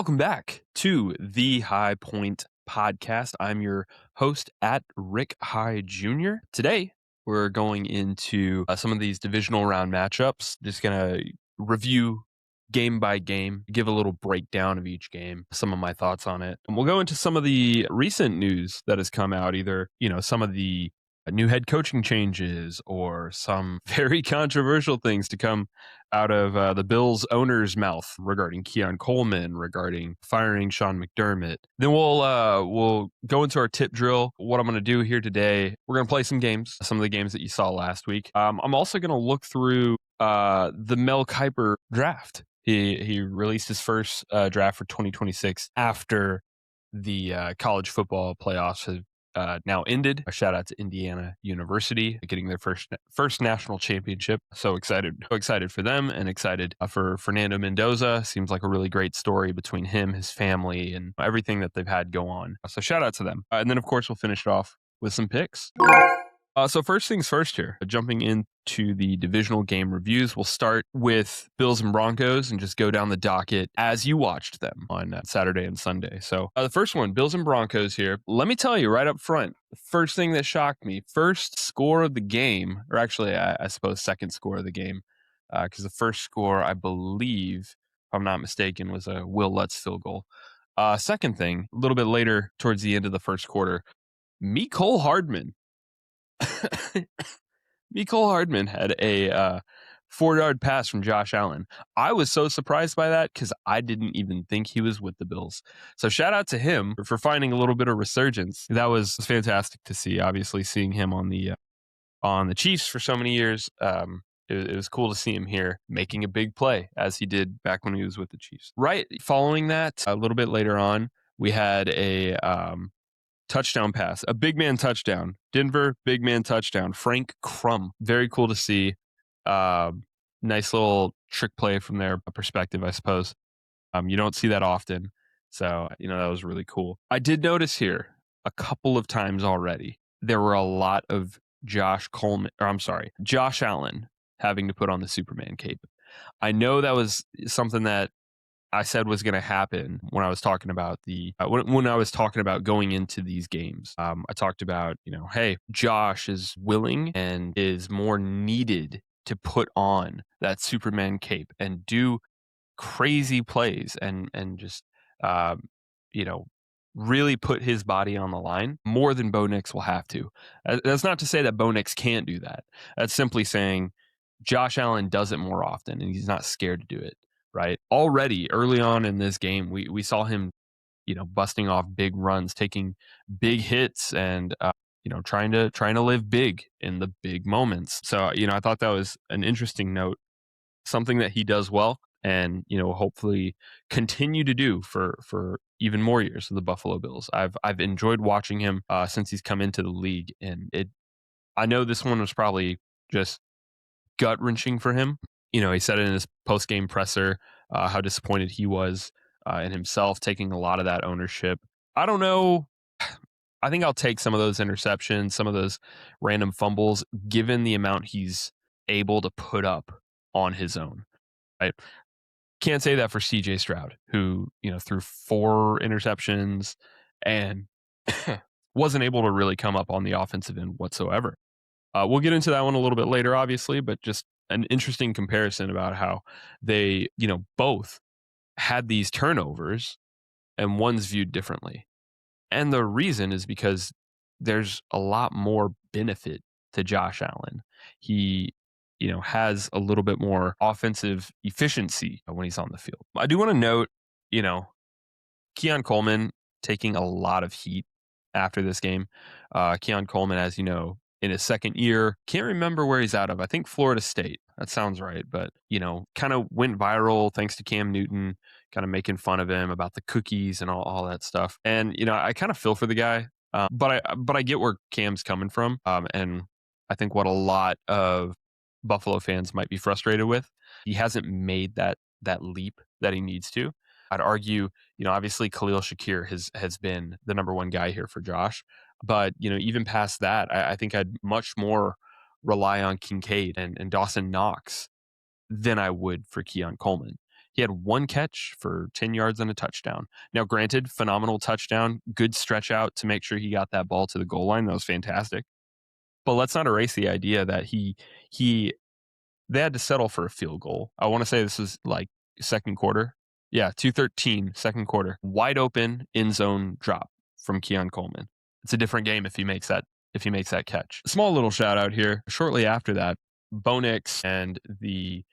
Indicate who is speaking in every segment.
Speaker 1: Welcome back to the High Point Podcast. I'm your host at Rick High Jr. Today, we're going into some of these divisional round matchups. Just going to review game by game, give a little breakdown of each game, some of my thoughts on it. And we'll go into some of the recent news that has come out, either, some of the new head coaching changes or some very controversial things to come out of the Bills owner's mouth regarding Keon Coleman, regarding firing Sean McDermott. Then we'll go into our tip drill. What I'm going to do here today, we're going to play some games, some of the games that you saw last week. I'm also going to look through the Mel Kiper draft. He released his first draft for 2026 after the college football playoffs have now ended. A shout out to Indiana University getting their first national championship. So excited for them, and excited for Fernando Mendoza. Seems like a really great story between him, his family, and everything that they've had go on. So shout out to them. And then of course we'll finish it off with some picks. So first things first here, jumping into the divisional game reviews, we'll start with Bills and Broncos and just go down the docket as you watched them on Saturday and Sunday. So the first one, Bills and Broncos here. Let me tell you right up front, the first thing that shocked me, first score of the game, or actually I suppose second score of the game, because the first score, I believe, if I'm not mistaken, was a Will Lutz field goal. Second thing, a little bit later towards the end of the first quarter, Mecole Hardman. Mecole Hardman had a 4-yard pass from Josh Allen. I was so surprised by that because I didn't even think he was with the Bills. So shout out to him for finding a little bit of resurgence. That was fantastic to see. Obviously, seeing him on the Chiefs for so many years, it was cool to see him here making a big play as he did back when he was with the Chiefs. Right following that, a little bit later on, we had a touchdown pass, a big man touchdown. Denver, big man touchdown. Frank Crum. Very cool to see. Nice little trick play from their perspective, I suppose. You don't see that often. So, that was really cool. I did notice here a couple of times already, there were a lot of Josh Allen having to put on the Superman cape. I know that was something that I said was going to happen when I was talking about when I was talking about going into these games. I talked about, hey, Josh is willing and is more needed to put on that Superman cape and do crazy plays and just, really put his body on the line more than Bo Nix will have to. That's not to say that Bo Nix can't do that. That's simply saying Josh Allen does it more often and he's not scared to do it. Right. Already early on in this game, we saw him, busting off big runs, taking big hits, and trying to live big in the big moments. So I thought that was an interesting note, something that he does well, and hopefully continue to do for even more years of the Buffalo Bills. I've enjoyed watching him since he's come into the league, and I know this one was probably just gut wrenching for him. He said it in his post-game presser how disappointed he was in himself, taking a lot of that ownership. I don't know. I think I'll take some of those interceptions, some of those random fumbles, given the amount he's able to put up on his own. Right? Can't say that for CJ Stroud, who threw 4 interceptions and wasn't able to really come up on the offensive end whatsoever. We'll get into that one a little bit later, obviously, but just an interesting comparison about how they, both had these turnovers and one's viewed differently. And the reason is because there's a lot more benefit to Josh Allen. He, has a little bit more offensive efficiency when he's on the field. I do want to note, Keon Coleman taking a lot of heat after this game. Keon Coleman, as you know, in his second year, can't remember where he's out of. I think Florida State. That sounds right. But, kind of went viral thanks to Cam Newton, kind of making fun of him about the cookies and all that stuff. And, I kind of feel for the guy, but I get where Cam's coming from. And I think what a lot of Buffalo fans might be frustrated with, he hasn't made that leap that he needs to. I'd argue, obviously Khalil Shakir has been the number one guy here for Josh. But, even past that, I think I'd much more rely on Kincaid and Dawson Knox than I would for Keon Coleman. He had one catch for 10 yards and a touchdown. Now, granted, phenomenal touchdown, good stretch out to make sure he got that ball to the goal line. That was fantastic. But let's not erase the idea that he they had to settle for a field goal. I want to say this was like second quarter. Yeah, 2:13, second quarter. Wide open end zone drop from Keon Coleman. It's a different game if he makes that catch. Small little shout out here. Shortly after that, Bo Nix and the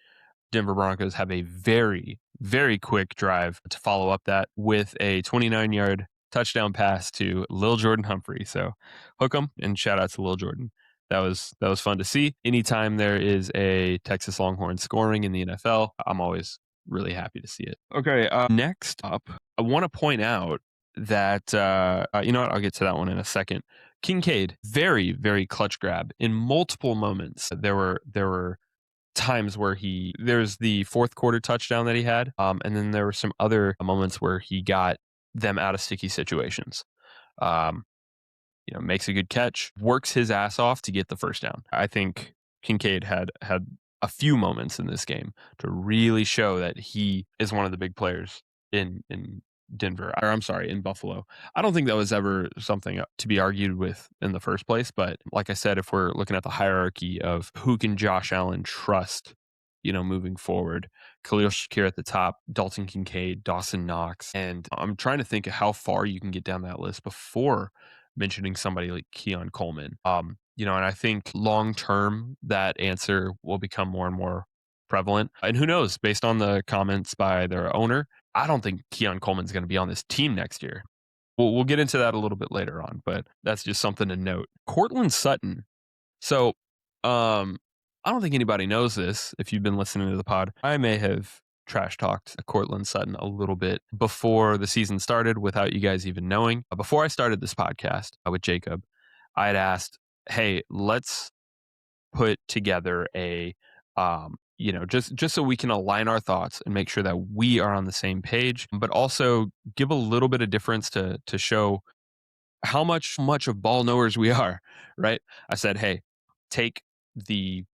Speaker 1: Denver Broncos have a very, very quick drive to follow up that with a 29-yard touchdown pass to Lil Jordan Humphrey. So hook 'em and shout out to Lil Jordan. That was fun to see. Anytime there is a Texas Longhorn scoring in the NFL, I'm always really happy to see it. Okay, next up, I want to point out that you know what? I'll get to that one in a second. Kincaid, very, very clutch grab in multiple moments. There were times where there's the fourth quarter touchdown that he had, and then there were some other moments where he got them out of sticky situations. Um, makes a good catch, works his ass off to get the first down. I think Kincaid had a few moments in this game to really show that he is one of the big players in Denver, or I'm sorry, in Buffalo. I don't think that was ever something to be argued with in the first place, but like I said, if we're looking at the hierarchy of who can Josh Allen trust, moving forward, Khalil Shakir at the top, Dalton Kincaid, Dawson Knox, and I'm trying to think of how far you can get down that list before mentioning somebody like Keon Coleman. And I think long term that answer will become more and more prevalent. And who knows, based on the comments by their owner, I don't think Keon Coleman's going to be on this team next year. We'll get into that a little bit later on, but that's just something to note. Cortland Sutton. So, I don't think anybody knows this. If you've been listening to the pod, I may have trash talked Cortland Sutton a little bit before the season started without you guys even knowing. Before I started this podcast with Jacob, I had asked, hey, let's put together a just so we can align our thoughts and make sure that we are on the same page, but also give a little bit of difference to show how much of ball knowers we are, right? I said, hey, take the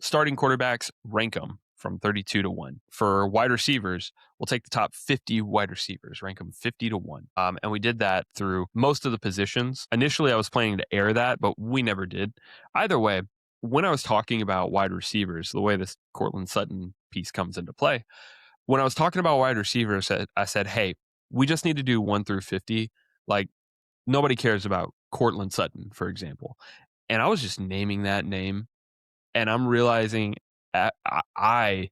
Speaker 1: starting quarterbacks, rank them from 32 to 1. For wide receivers, we'll take the top 50 wide receivers, rank them 50 to 1. And we did that through most of the positions. Initially, I was planning to air that, but we never did. Either way, when I was talking about wide receivers, the way this Cortland Sutton piece comes into play, when I was talking about wide receivers, I said, hey, we just need to do 1 through 50. Like, nobody cares about Cortland Sutton, for example. And I was just naming that name, and I'm realizing I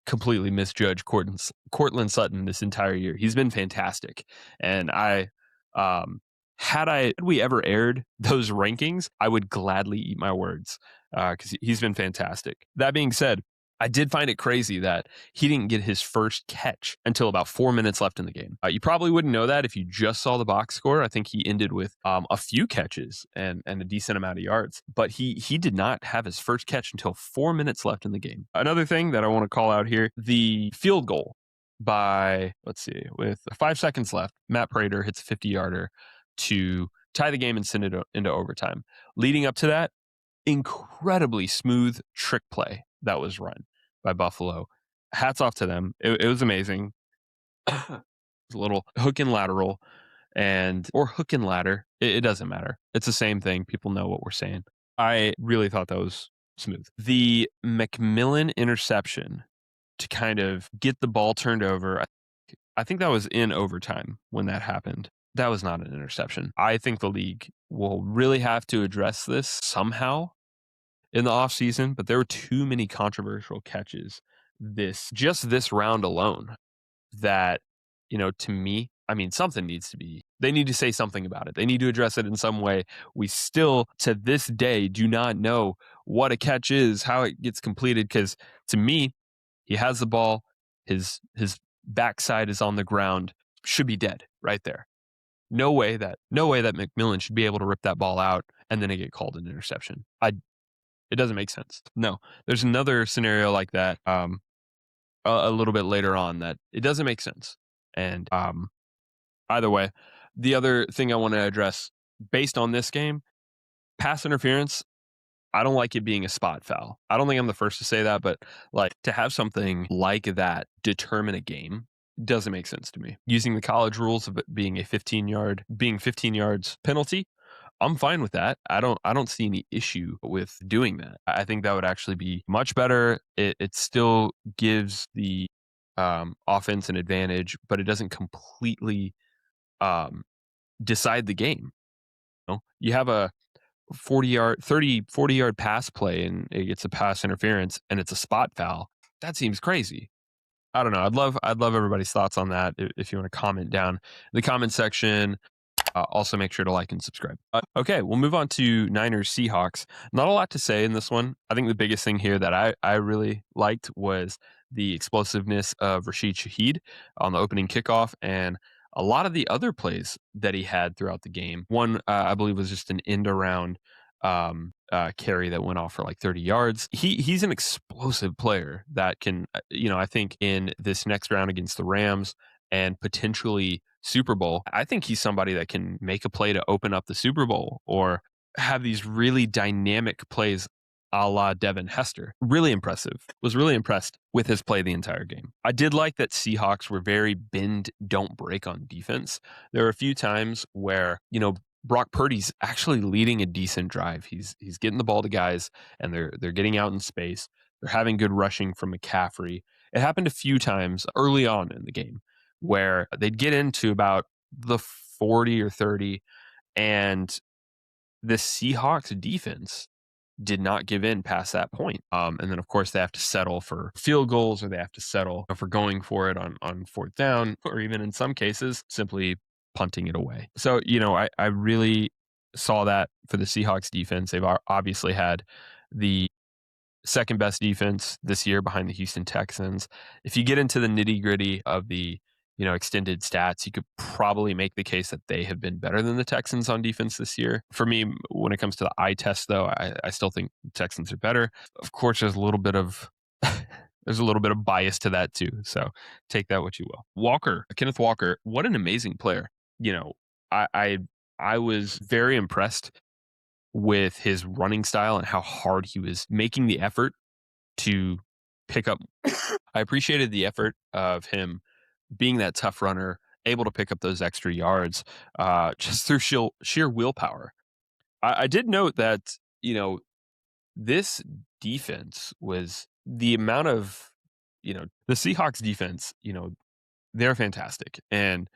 Speaker 1: completely misjudged Cortland Sutton this entire year. He's been fantastic. And had we ever aired those rankings, I would gladly eat my words because he's been fantastic. That being said, I did find it crazy that he didn't get his first catch until about 4 minutes left in the game. You probably wouldn't know that if you just saw the box score. I think he ended with a few catches and a decent amount of yards, but he did not have his first catch until 4 minutes left in the game. Another thing that I want to call out here, the field goal by, with 5 seconds left, Matt Prater hits a 50-yarder to tie the game and send it into overtime. Leading up to that, incredibly smooth trick play that was run by Buffalo. Hats off to them. It was amazing. A little hook and lateral or hook and ladder. It doesn't matter. It's the same thing. People know what we're saying. I really thought that was smooth. The McMillan interception to kind of get the ball turned over. I think that was in overtime when that happened. That was not an interception. I think the league will really have to address this somehow in the offseason, but there were too many controversial catches this round alone that, to me, I mean, something needs to be, they need to say something about it. They need to address it in some way. We still, to this day, do not know what a catch is, how it gets completed, because to me, he has the ball, his backside is on the ground, should be dead right there. No way that McMillan should be able to rip that ball out and then it get called an interception. It doesn't make sense. No, there's another scenario like that a little bit later on that it doesn't make sense. And either way, the other thing I want to address based on this game, pass interference, I don't like it being a spot foul. I don't think I'm the first to say that, but like to have something like that determine a game doesn't make sense to me. Using the college rules of it being 15 yards penalty, I'm fine with that. I don't see any issue with doing that. I think that would actually be much better. It still gives the offense an advantage, but it doesn't completely um, decide the game. You have a 40 yard pass play and it gets a pass interference and it's a spot foul. That seems crazy. I don't know. I'd love everybody's thoughts on that. If you want to comment down in the comment section. Also, make sure to like and subscribe. Okay, we'll move on to Niners Seahawks. Not a lot to say in this one. I think the biggest thing here that I really liked was the explosiveness of Rashid Shaheed on the opening kickoff and a lot of the other plays that he had throughout the game. One, I believe, was just an end around carry that went off for like 30 yards. He's an explosive player that can, I think in this next round against the Rams and potentially Super Bowl, I think he's somebody that can make a play to open up the Super Bowl or have these really dynamic plays a la Devin Hester. Really impressive. Was really impressed with his play the entire game. I did like that Seahawks were very bend, don't break on defense. There were a few times where, Brock Purdy's actually leading a decent drive. He's getting the ball to guys and they're getting out in space. They're having good rushing from McCaffrey. It happened a few times early on in the game where they'd get into about the 40 or 30 and the Seahawks defense did not give in past that point. And then, of course, they have to settle for field goals or they have to settle for going for it on fourth down or even in some cases simply punting it away. So, I really saw that for the Seahawks defense. They've obviously had the second best defense this year behind the Houston Texans. If you get into the nitty gritty of the extended stats, you could probably make the case that they have been better than the Texans on defense this year. For me, when it comes to the eye test, though, I still think the Texans are better. Of course, there's a little bit of bias to that too. So take that what you will. Kenneth Walker, what an amazing player. I was very impressed with his running style and how hard he was making the effort to pick up. I appreciated the effort of him being that tough runner, able to pick up those extra yards just through sheer willpower. I did note that, this defense was the amount of, the Seahawks defense, they're fantastic. And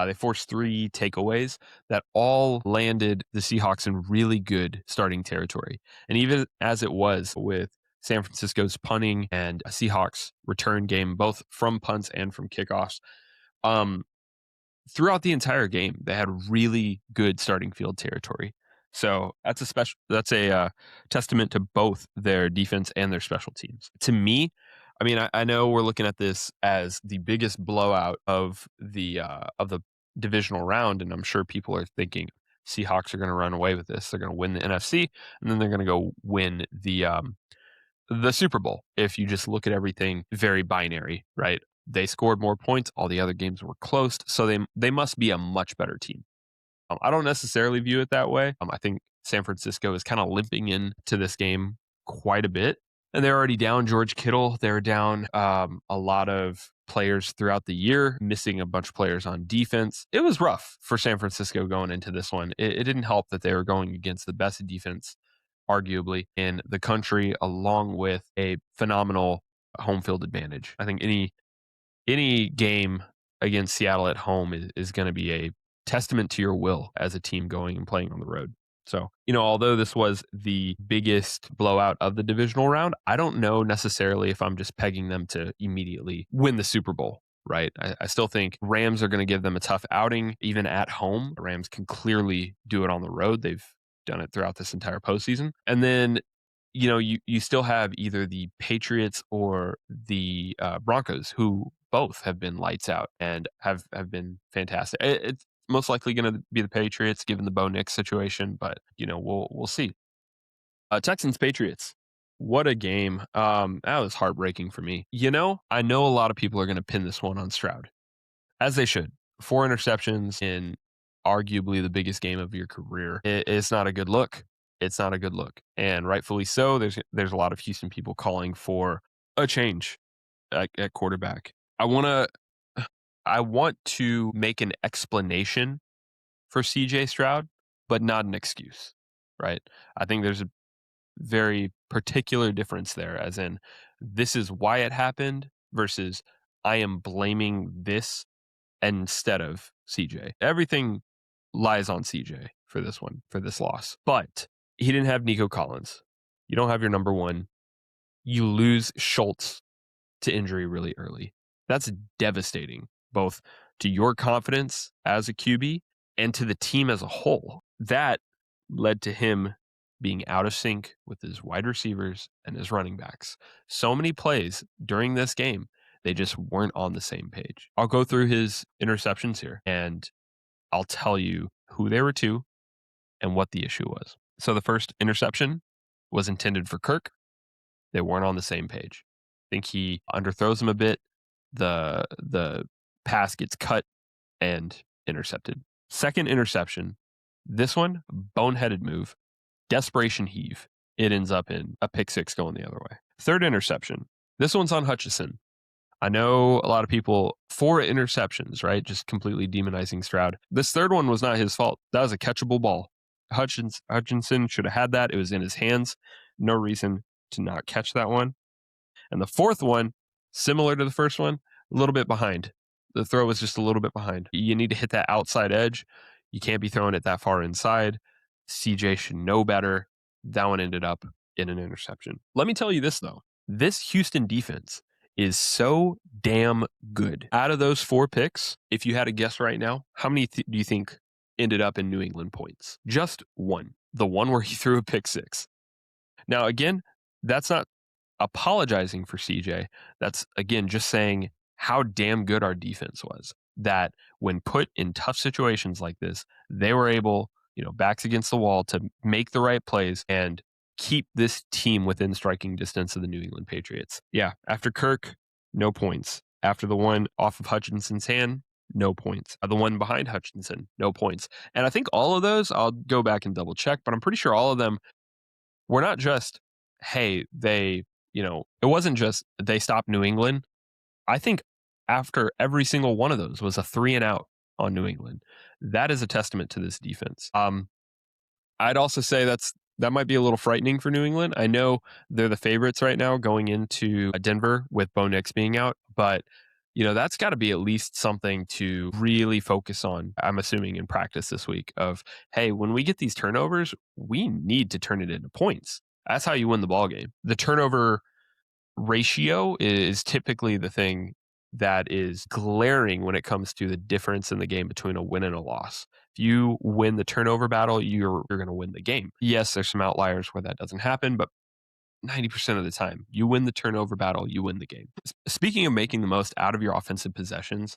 Speaker 1: they forced 3 takeaways that all landed the Seahawks in really good starting territory. And even as it was with San Francisco's punting and a Seahawks return game, both from punts and from kickoffs, throughout the entire game, they had really good starting field territory. So that's a testament to both their defense and their special teams. To me, I mean, I know we're looking at this as the biggest blowout of the divisional round, and I'm sure people are thinking Seahawks are going to run away with this. They're going to win the NFC, and then they're going to go win the Super Bowl. If you just look at everything very binary, right? They scored more points. All the other games were close, so they must be a much better team. I don't necessarily view it that way. I think San Francisco is kind of limping into this game quite a bit. And they're already down George Kittle. They're down a lot of players throughout the year, missing a bunch of players on defense. It was rough for San Francisco going into this one. It didn't help that they were going against the best defense, arguably, in the country, along with a phenomenal home field advantage. I think any game against Seattle at home is going to be a testament to your will as a team going and playing on the road. So, although this was the biggest blowout of the divisional round, I don't know necessarily if I'm just pegging them to immediately win the Super Bowl, right? I still think Rams are going to give them a tough outing, even at home. The Rams can clearly do it on the road. They've done it throughout this entire postseason. And then, you still have either the Patriots or the Broncos, who both have been lights out and have been fantastic. It's most likely going to be the Patriots, given the Bo Nix situation, but we'll see. Texans Patriots, what a game! That was heartbreaking for me. I know a lot of people are going to pin this one on Stroud, as they should. 4 interceptions in arguably the biggest game of your career. It's not a good look. it's not a good look. And rightfully so. There's a lot of Houston people calling for a change at quarterback. I want to make an explanation for CJ Stroud, but not an excuse, right? I think there's a very particular difference there, as in this is why it happened versus I am blaming this instead of CJ. Everything lies on CJ for this one, for this loss. But he didn't have Nico Collins. You don't have your number one. You lose Schultz to injury really early. That's devastating, both to your confidence as a QB and to the team as a whole. That led to him being out of sync with his wide receivers and his running backs. So many plays during this game, they just weren't on the same page. I'll go through his interceptions here and I'll tell you who they were to and what the issue was. So the first interception was intended for Kirk. They weren't on the same page. I think he underthrows him a bit. The pass gets cut and intercepted. Second interception, this one, boneheaded move, desperation heave. It ends up in a pick six going the other way. Third interception, this one's on Hutchinson. I know a lot of people, 4 interceptions, right? Just completely demonizing Stroud. This third one was not his fault. That was a catchable ball. Hutchinson should have had that. It was in his hands. No reason to not catch that one. And the fourth one, similar to the first one, a little bit behind. The throw was just a little bit behind. You need to hit that outside edge. You can't be throwing it that far inside. CJ should know better. That one ended up in an interception. Let me tell you this, though. This Houston defense is so damn good. Out of those 4 picks, if you had to guess right now, how many do you think ended up in New England points? Just one. The one where he threw a pick six. Now, again, that's not apologizing for CJ. That's, again, just saying how damn good our defense was. That when put in tough situations like this, they were able, backs against the wall, to make the right plays and keep this team within striking distance of the New England Patriots. Yeah, after Kirk, no points. After the one off of Hutchinson's hand, no points. The one behind Hutchinson, no points. And I think all of those, I'll go back and double check, but I'm pretty sure all of them were not just, hey, it wasn't just they stopped New England. I think after every single one of those was a 3 and out on New England. That is a testament to this defense. I'd also say that might be a little frightening for New England. I know they're the favorites right now going into Denver with Bo Nix being out, but that's got to be at least something to really focus on. I'm assuming in practice this week of, hey, when we get these turnovers, we need to turn it into points. That's how you win the ball game. The turnover ratio is typically the thing that is glaring when it comes to the difference in the game between a win and a loss. If you win the turnover battle, you're going to win the game. Yes, there's some outliers where that doesn't happen, but 90% of the time, you win the turnover battle, you win the game. Speaking of making the most out of your offensive possessions,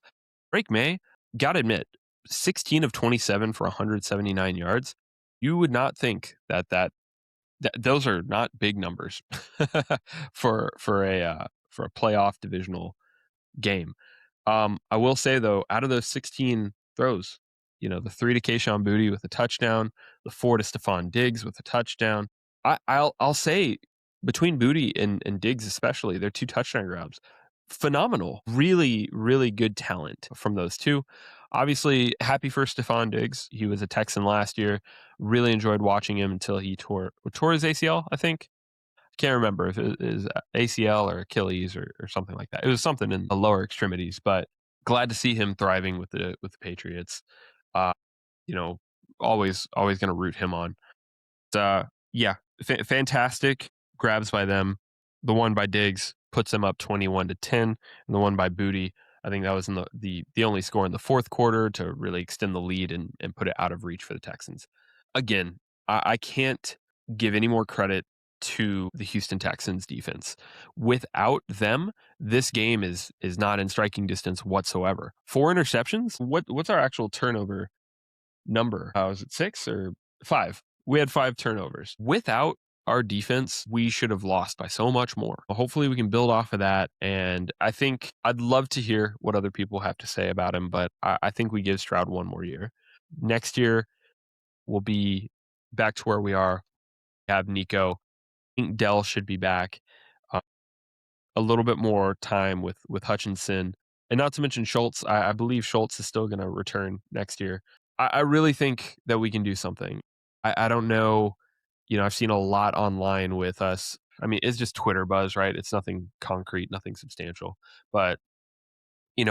Speaker 1: Drake May, gotta admit, 16 of 27 for 179 yards. You would not think that those are not big numbers for a playoff divisional game. I will say though, out of those 16 throws, the 3 to Kayshon Boutte with a touchdown, the 4 to Stephon Diggs with a touchdown. I'll say between Boutte and Diggs especially, their 2 touchdown grabs, phenomenal. Really, really good talent from those two. Obviously, happy for Stephon Diggs. He was a Texan last year. Really enjoyed watching him until he tore his ACL, I think. Can't remember if it is ACL or Achilles or something like that. It was something in the lower extremities, but glad to see him thriving with the Patriots. Uh, always going to root him on. Yeah, fantastic grabs by them. The one by Diggs puts them up 21-10, and the one by Boutte, I think that was in the only score in the fourth quarter to really extend the lead and put it out of reach for the Texans. Again, I can't give any more credit to the Houston Texans defense. Without them, this game is not in striking distance whatsoever. 4 interceptions? What's our actual turnover number? Was it 6 or 5? We had 5 turnovers. Without our defense, we should have lost by so much more. Hopefully we can build off of that. And I think I'd love to hear what other people have to say about him, but I think we give Stroud one more year. Next year, we'll be back to where we are. Have Nico. I think Dell should be back. Uh, a little bit more time with Hutchinson, and not to mention Schultz. I believe Schultz is still going to return next year. I really think that we can do something. I don't know. I've seen a lot online with us. I mean, it's just Twitter buzz, right? It's nothing concrete, nothing substantial. But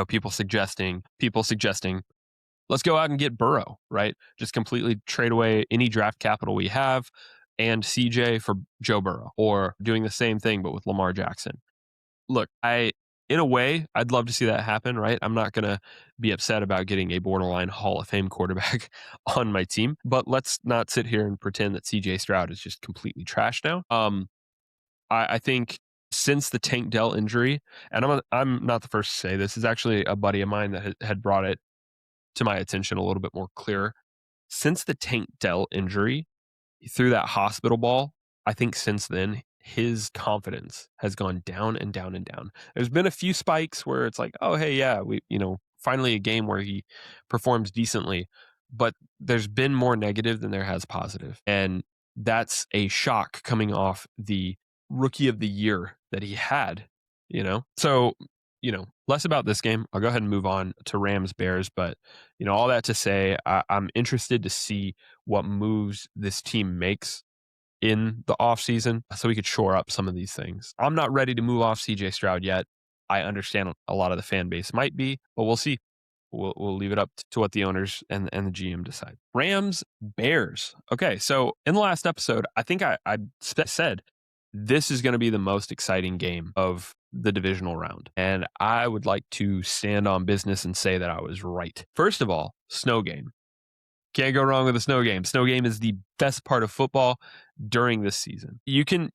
Speaker 1: people suggesting, let's go out and get Burrow, right? Just completely trade away any draft capital we have and CJ for Joe Burrow, or doing the same thing but with Lamar Jackson. Look, in a way, I'd love to see that happen, right? I'm not going to be upset about getting a borderline Hall of Fame quarterback on my team, but let's not sit here and pretend that CJ Stroud is just completely trash now. I think since the Tank Dell injury, and I'm not the first to say this, is actually a buddy of mine that had brought it to my attention a little bit more clear. Since the Tank Dell injury, through that hospital ball, I think since then, his confidence has gone down and down and down. There's been a few spikes where it's like, oh, hey, yeah, finally a game where he performs decently, but there's been more negative than there has positive. And that's a shock coming off the rookie of the year that he had, So, less about this game. I'll go ahead and move on to Rams Bears, but all that to say, I'm interested to see what moves this team makes in the offseason so we could shore up some of these things. I'm not ready to move off CJ Stroud yet. I understand a lot of the fan base might be, but we'll see. We'll leave it up to what the owners and the GM decide. Rams Bears. Okay, so in the last episode, I think I said this is going to be the most exciting game of the divisional round, and I would like to stand on business and say that I was right. First of all, snow game. Can't go wrong with a snow game. Snow game is the best part of football during this season. You can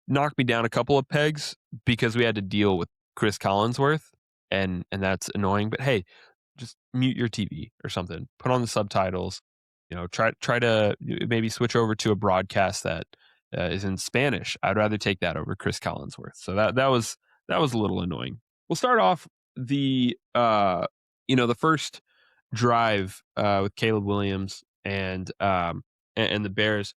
Speaker 1: knock me down a couple of pegs because we had to deal with Chris Collinsworth, and that's annoying. But hey, just mute your TV or something. Put on the subtitles. Try to maybe switch over to a broadcast that is in Spanish. I'd rather take that over Chris Collinsworth. So that was a little annoying. We'll start off the first drive with Caleb Williams and the Bears.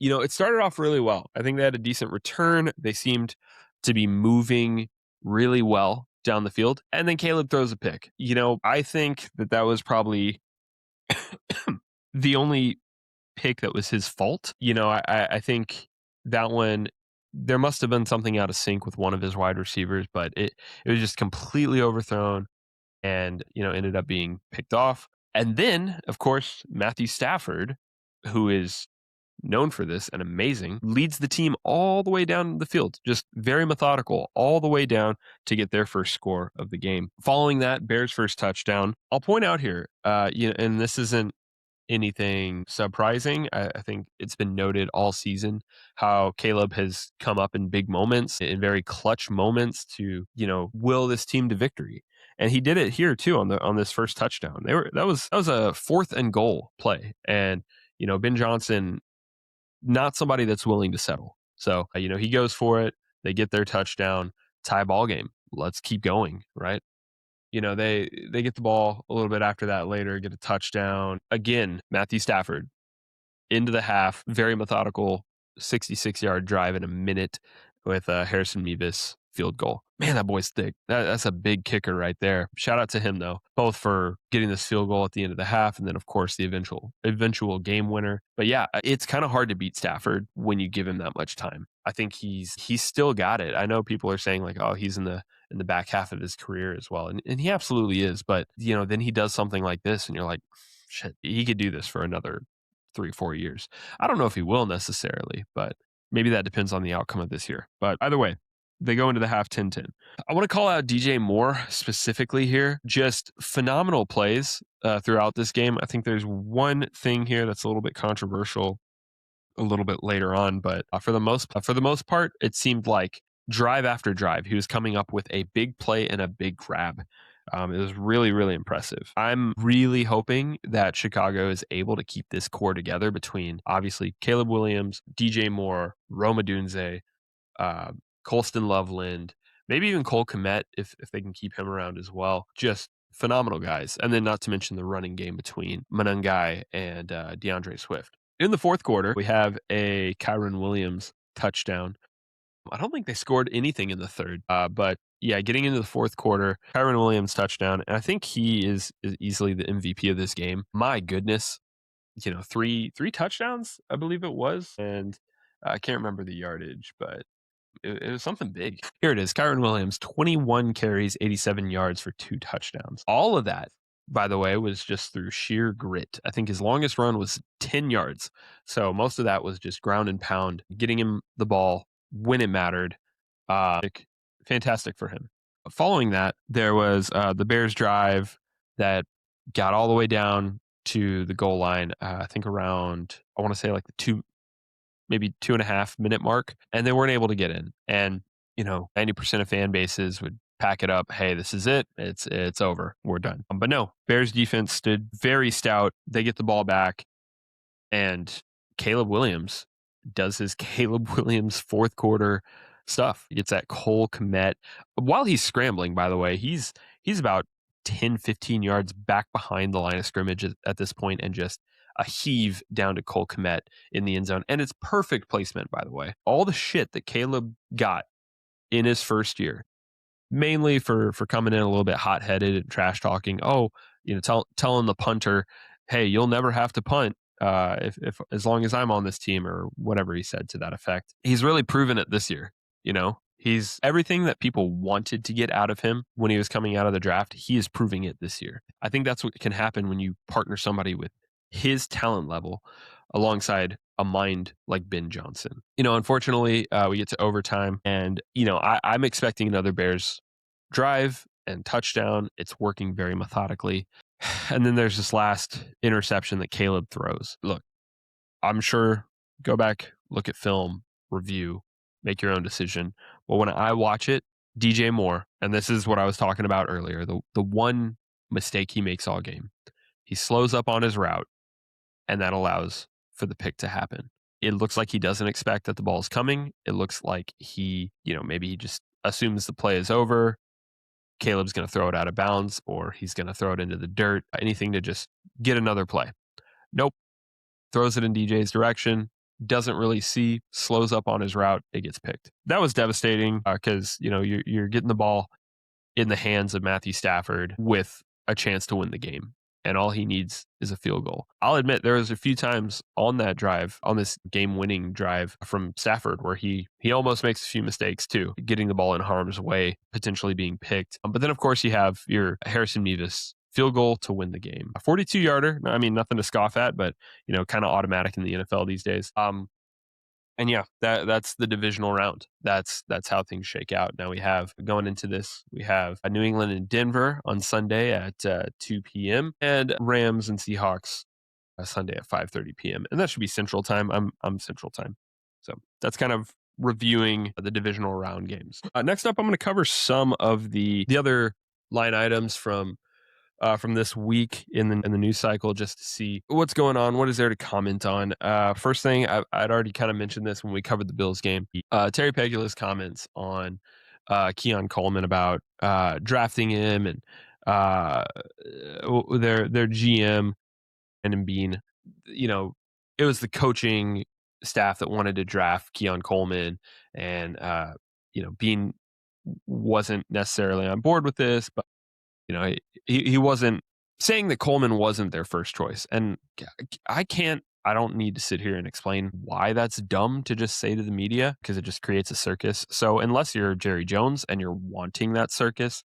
Speaker 1: It started off really well. I think they had a decent return. They seemed to be moving really well down the field. And then Caleb throws a pick. I think that was probably the only pick that was his fault. I think that one, there must have been something out of sync with one of his wide receivers, but it was just completely overthrown and, ended up being picked off. And then, of course, Matthew Stafford, who is known for this and amazing, leads the team all the way down the field, just very methodical, all the way down to get their first score of the game. Following that, Bears' first touchdown. I'll point out here, and this isn't anything surprising. I think it's been noted all season how Caleb has come up in big moments, in very clutch moments to, will this team to victory. And he did it here too on this first touchdown. That was a 4th and goal play. And, Ben Johnson, not somebody that's willing to settle. So, he goes for it. They get their touchdown, tie ball game. Let's keep going, right? They get the ball a little bit after that later, get a touchdown. Again, Matthew Stafford into the half, very methodical 66-yard drive in a minute with Harrison Mevis field goal. Man, that boy's thick. That's a big kicker right there. Shout out to him, though, both for getting this field goal at the end of the half and then, of course, the eventual game winner. But yeah, it's kind of hard to beat Stafford when you give him that much time. I think he's still got it. I know people are saying like, oh, he's in the back half of his career as well. And he absolutely is. But, then he does something like this and you're like, shit, he could do this for another 3-4 years. I don't know if he will necessarily, but maybe that depends on the outcome of this year. But either way, they go into the half 10-10. I want to call out DJ Moore specifically here. Just phenomenal plays throughout this game. I think there's one thing here that's a little bit controversial a little bit later on, but for the most part, it seemed like drive after drive, he was coming up with a big play and a big grab. It was really, really impressive. I'm really hoping that Chicago is able to keep this core together between obviously Caleb Williams, DJ Moore, Roma Dunze, Colston Loveland, maybe even Cole Kmet if they can keep him around as well. Just phenomenal guys. And then not to mention the running game between Manungai and DeAndre Swift. In the fourth quarter, we have a Kyron Williams touchdown. I don't think they scored anything in the third, but yeah, getting into the fourth quarter, Kyron Williams touchdown, and I think he is easily the MVP of this game. My goodness, three touchdowns, I believe it was, and I can't remember the yardage, but it was something big. Here it is. Kyron Williams, 21 carries, 87 yards for 2 touchdowns. All of that, by the way, was just through sheer grit. I think his longest run was 10 yards. So most of that was just ground and pound, getting him the ball when it mattered. Fantastic for him. Following that, there was the Bears drive that got all the way down to the goal line. I think around, I want to say like the maybe 2.5 minute mark, and they weren't able to get in. And 90% of fan bases would pack it up. Hey, this is it. It's over. We're done. But no, Bears defense stood very stout. They get the ball back, and Caleb Williams does his Caleb Williams fourth quarter stuff. He gets that Cole Kmet. While he's scrambling, by the way, he's about 10, 15 yards back behind the line of scrimmage at this point, and just a heave down to Cole Kmet in the end zone. And it's perfect placement, by the way. All the shit that Caleb got in his first year, mainly for coming in a little bit hot-headed and trash talking. Telling the punter, hey, you'll never have to punt if as long as I'm on this team, or whatever he said to that effect. He's really proven it this year. He's everything that people wanted to get out of him when he was coming out of the draft. He is proving it this year. I think that's what can happen when you partner somebody with his talent level alongside a mind like Ben Johnson. Unfortunately, we get to overtime, and I'm expecting another Bears drive and touchdown. It's working very methodically. And then there's this last interception that Caleb throws. Look, I'm sure, go back, look at film, review, make your own decision. But when I watch it, DJ Moore, and this is what I was talking about earlier, the one mistake he makes all game, he slows up on his route, and that allows for the pick to happen. It looks like he doesn't expect that the ball is coming. It looks like he, maybe he just assumes the play is over. Caleb's going to throw it out of bounds, or he's going to throw it into the dirt, anything to just get another play. Nope. Throws it in DJ's direction, doesn't really see, slows up on his route, it gets picked. That was devastating because, you're getting the ball in the hands of Matthew Stafford with a chance to win the game, and all he needs is a field goal. I'll admit there was a few times on that drive, on this game-winning drive from Stafford, where he almost makes a few mistakes too, getting the ball in harm's way, potentially being picked. But then, of course, you have your Harrison Mevis field goal to win the game. A 42-yarder, I mean, nothing to scoff at, but, kind of automatic in the NFL these days. And yeah, that's the divisional round. That's how things shake out. Now we have, going into this, we have New England and Denver on Sunday at 2 p.m. and Rams and Seahawks Sunday at 5:30 p.m. And that should be Central Time. I'm Central Time. So that's kind of reviewing the divisional round games. Next up, I'm going to cover some of the other line items from this week in the news cycle, just to see what's going on, what is there to comment on. First thing, I'd already kind of mentioned this when we covered the Bills game. Terry Pegula's comments on Keon Coleman about drafting him, and their GM and Bean. It was the coaching staff that wanted to draft Keon Coleman, and Bean wasn't necessarily on board with this, but he wasn't saying that Coleman wasn't their first choice. And I don't need to sit here and explain why that's dumb to just say to the media, because it just creates a circus. So unless you're Jerry Jones and you're wanting that circus,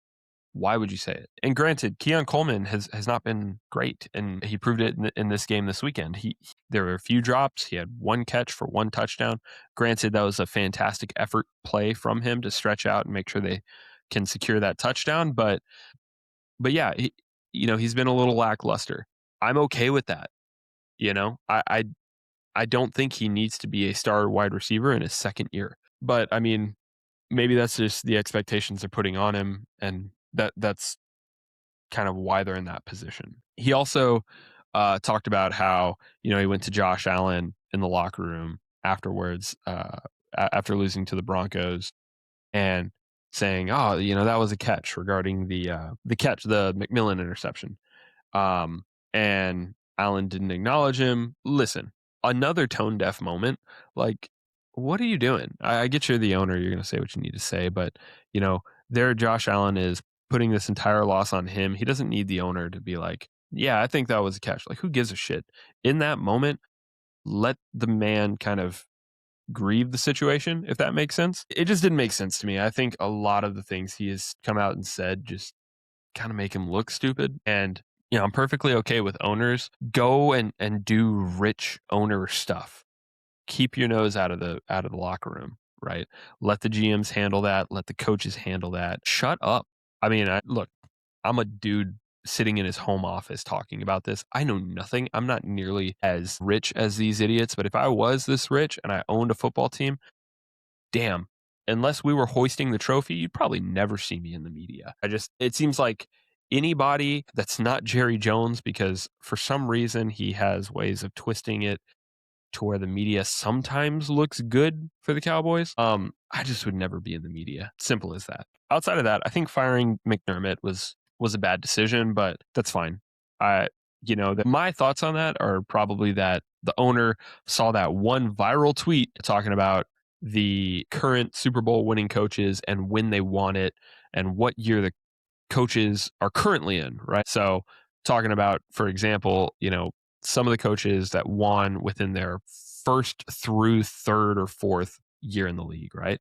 Speaker 1: why would you say it? And granted, Keon Coleman has not been great, and he proved it in this game this weekend. There were a few drops. He had one catch for one touchdown. Granted, that was a fantastic effort play from him to stretch out and make sure they can secure that touchdown. But yeah, he's been a little lackluster. I'm okay with that. I don't think he needs to be a star wide receiver in his second year. But I mean, maybe that's just the expectations they're putting on him, and that's kind of why they're in that position. He also talked about how he went to Josh Allen in the locker room afterwards, after losing to the Broncos, and saying, "Oh, that was a catch," regarding the McMillan interception. And Allen didn't acknowledge him. Listen, another tone deaf moment. Like, what are you doing? I get you're the owner. You're going to say what you need to say, but you know, there Josh Allen is putting this entire loss on him. He doesn't need the owner to be like, yeah, I think that was a catch. Like, who gives a shit? In that moment, let the man kind of grieve the situation, if that makes sense. It just didn't make sense to me. I think a lot of the things he has come out and said just kind of make him look stupid. And you know, I'm perfectly okay with owners. Go and do rich owner stuff. Keep your nose out of the locker room, right? Let the GMs handle that. Let the coaches handle that. Shut up. I mean, look, I'm a dude sitting in his home office talking about this. I know nothing. I'm not nearly as rich as these idiots, but if I was this rich and I owned a football team, damn, unless we were hoisting the trophy, you'd probably never see me in the media. It seems like anybody that's not Jerry Jones, because for some reason he has ways of twisting it to where the media sometimes looks good for the Cowboys. I just would never be in the media. Simple as that. Outside of that, I think firing McDermott was a bad decision, but that's fine. I my thoughts on that are probably that the owner saw that one viral tweet talking about the current Super Bowl winning coaches and when they won it and what year the coaches are currently in, right? So talking about, for example, some of the coaches that won within their first through third or fourth year in the league, right?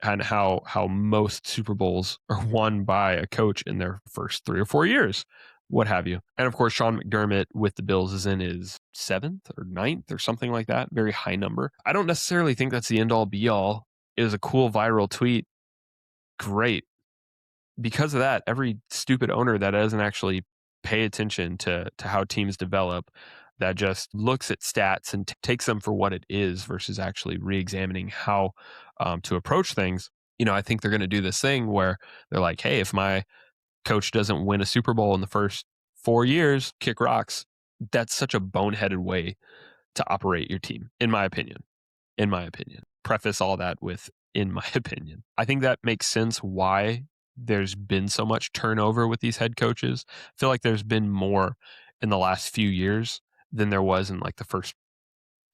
Speaker 1: And how most Super Bowls are won by a coach in their first 3 or 4 years, what have you. And of course, Sean McDermott with the Bills is in his seventh or ninth or something like that, very high number. I don't necessarily think that's the end all be all. It was a cool viral tweet. Great. Because of that, every stupid owner that doesn't actually pay attention to how teams develop, that just looks at stats and takes them for what it is versus actually re-examining how to approach things. I think they're going to do this thing where they're like, hey, if my coach doesn't win a Super Bowl in the first 4 years, kick rocks. That's such a boneheaded way to operate your team, in my opinion. In my opinion. Preface all that with, in my opinion. I think that makes sense why there's been so much turnover with these head coaches. I feel like there's been more in the last few years than there was in like the first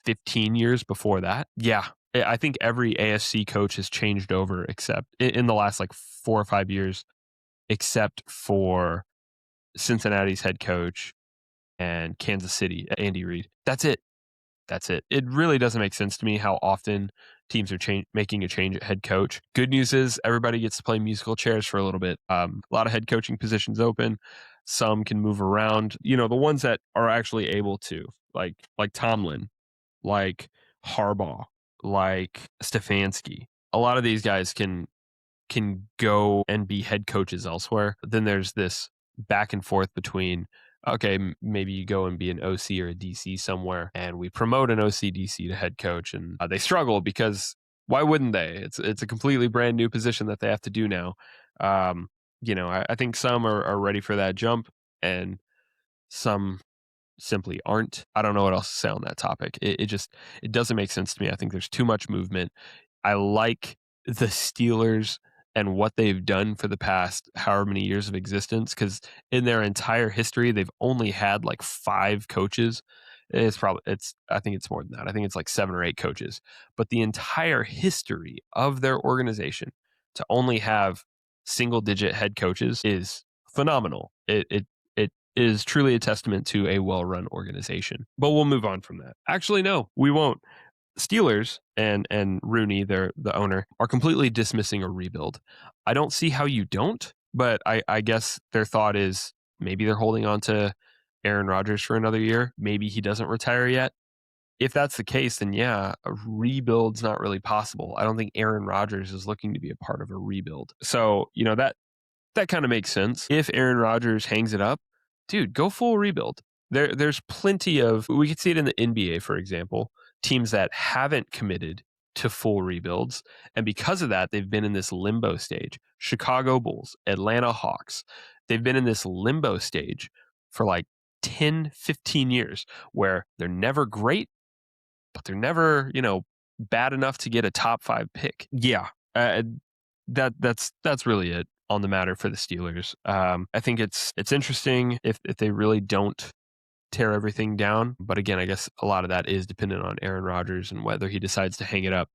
Speaker 1: 15 years before that. Yeah. I think every AFC coach has changed over except in the last like 4 or 5 years, except for Cincinnati's head coach and Kansas City, Andy Reid. That's it. That's it. It really doesn't make sense to me how often teams are making a change at head coach. Good news is everybody gets to play musical chairs for a little bit. A lot of head coaching positions open. Some can move around. The ones that are actually able to, like Tomlin, like Harbaugh, like Stefanski. A lot of these guys can go and be head coaches elsewhere. Then there's this back and forth between, okay, maybe you go and be an OC or a DC somewhere, and we promote an OC DC to head coach, and they struggle because why wouldn't they? It's a completely brand new position that they have to do now. I think some are ready for that jump, and some simply aren't. I don't know what else to say on that topic. It doesn't make sense to me. I think there's too much movement. I like the Steelers and what they've done for the past however many years of existence, because in their entire history, they've only had like 5 coaches. I think it's more than that. I think it's like 7 or 8 coaches. But the entire history of their organization to only have single digit head coaches is phenomenal. It is truly a testament to a well-run organization. But we'll move on from that. Actually, no, we won't. Steelers and Rooney, the owner, are completely dismissing a rebuild. I don't see how you don't, but I guess their thought is maybe they're holding on to Aaron Rodgers for another year. Maybe he doesn't retire yet. If that's the case, then yeah, a rebuild's not really possible. I don't think Aaron Rodgers is looking to be a part of a rebuild. So, that kind of makes sense. If Aaron Rodgers hangs it up, dude, go full rebuild. There's plenty of, we could see it in the NBA, for example, teams that haven't committed to full rebuilds. And because of that, they've been in this limbo stage. Chicago Bulls, Atlanta Hawks, they've been in this limbo stage for like 10, 15 years where they're never great, but they're never, bad enough to get a top 5 pick. Yeah. That's really it on the matter for the Steelers. I think it's interesting if they really don't tear everything down. But again, I guess a lot of that is dependent on Aaron Rodgers and whether he decides to hang it up.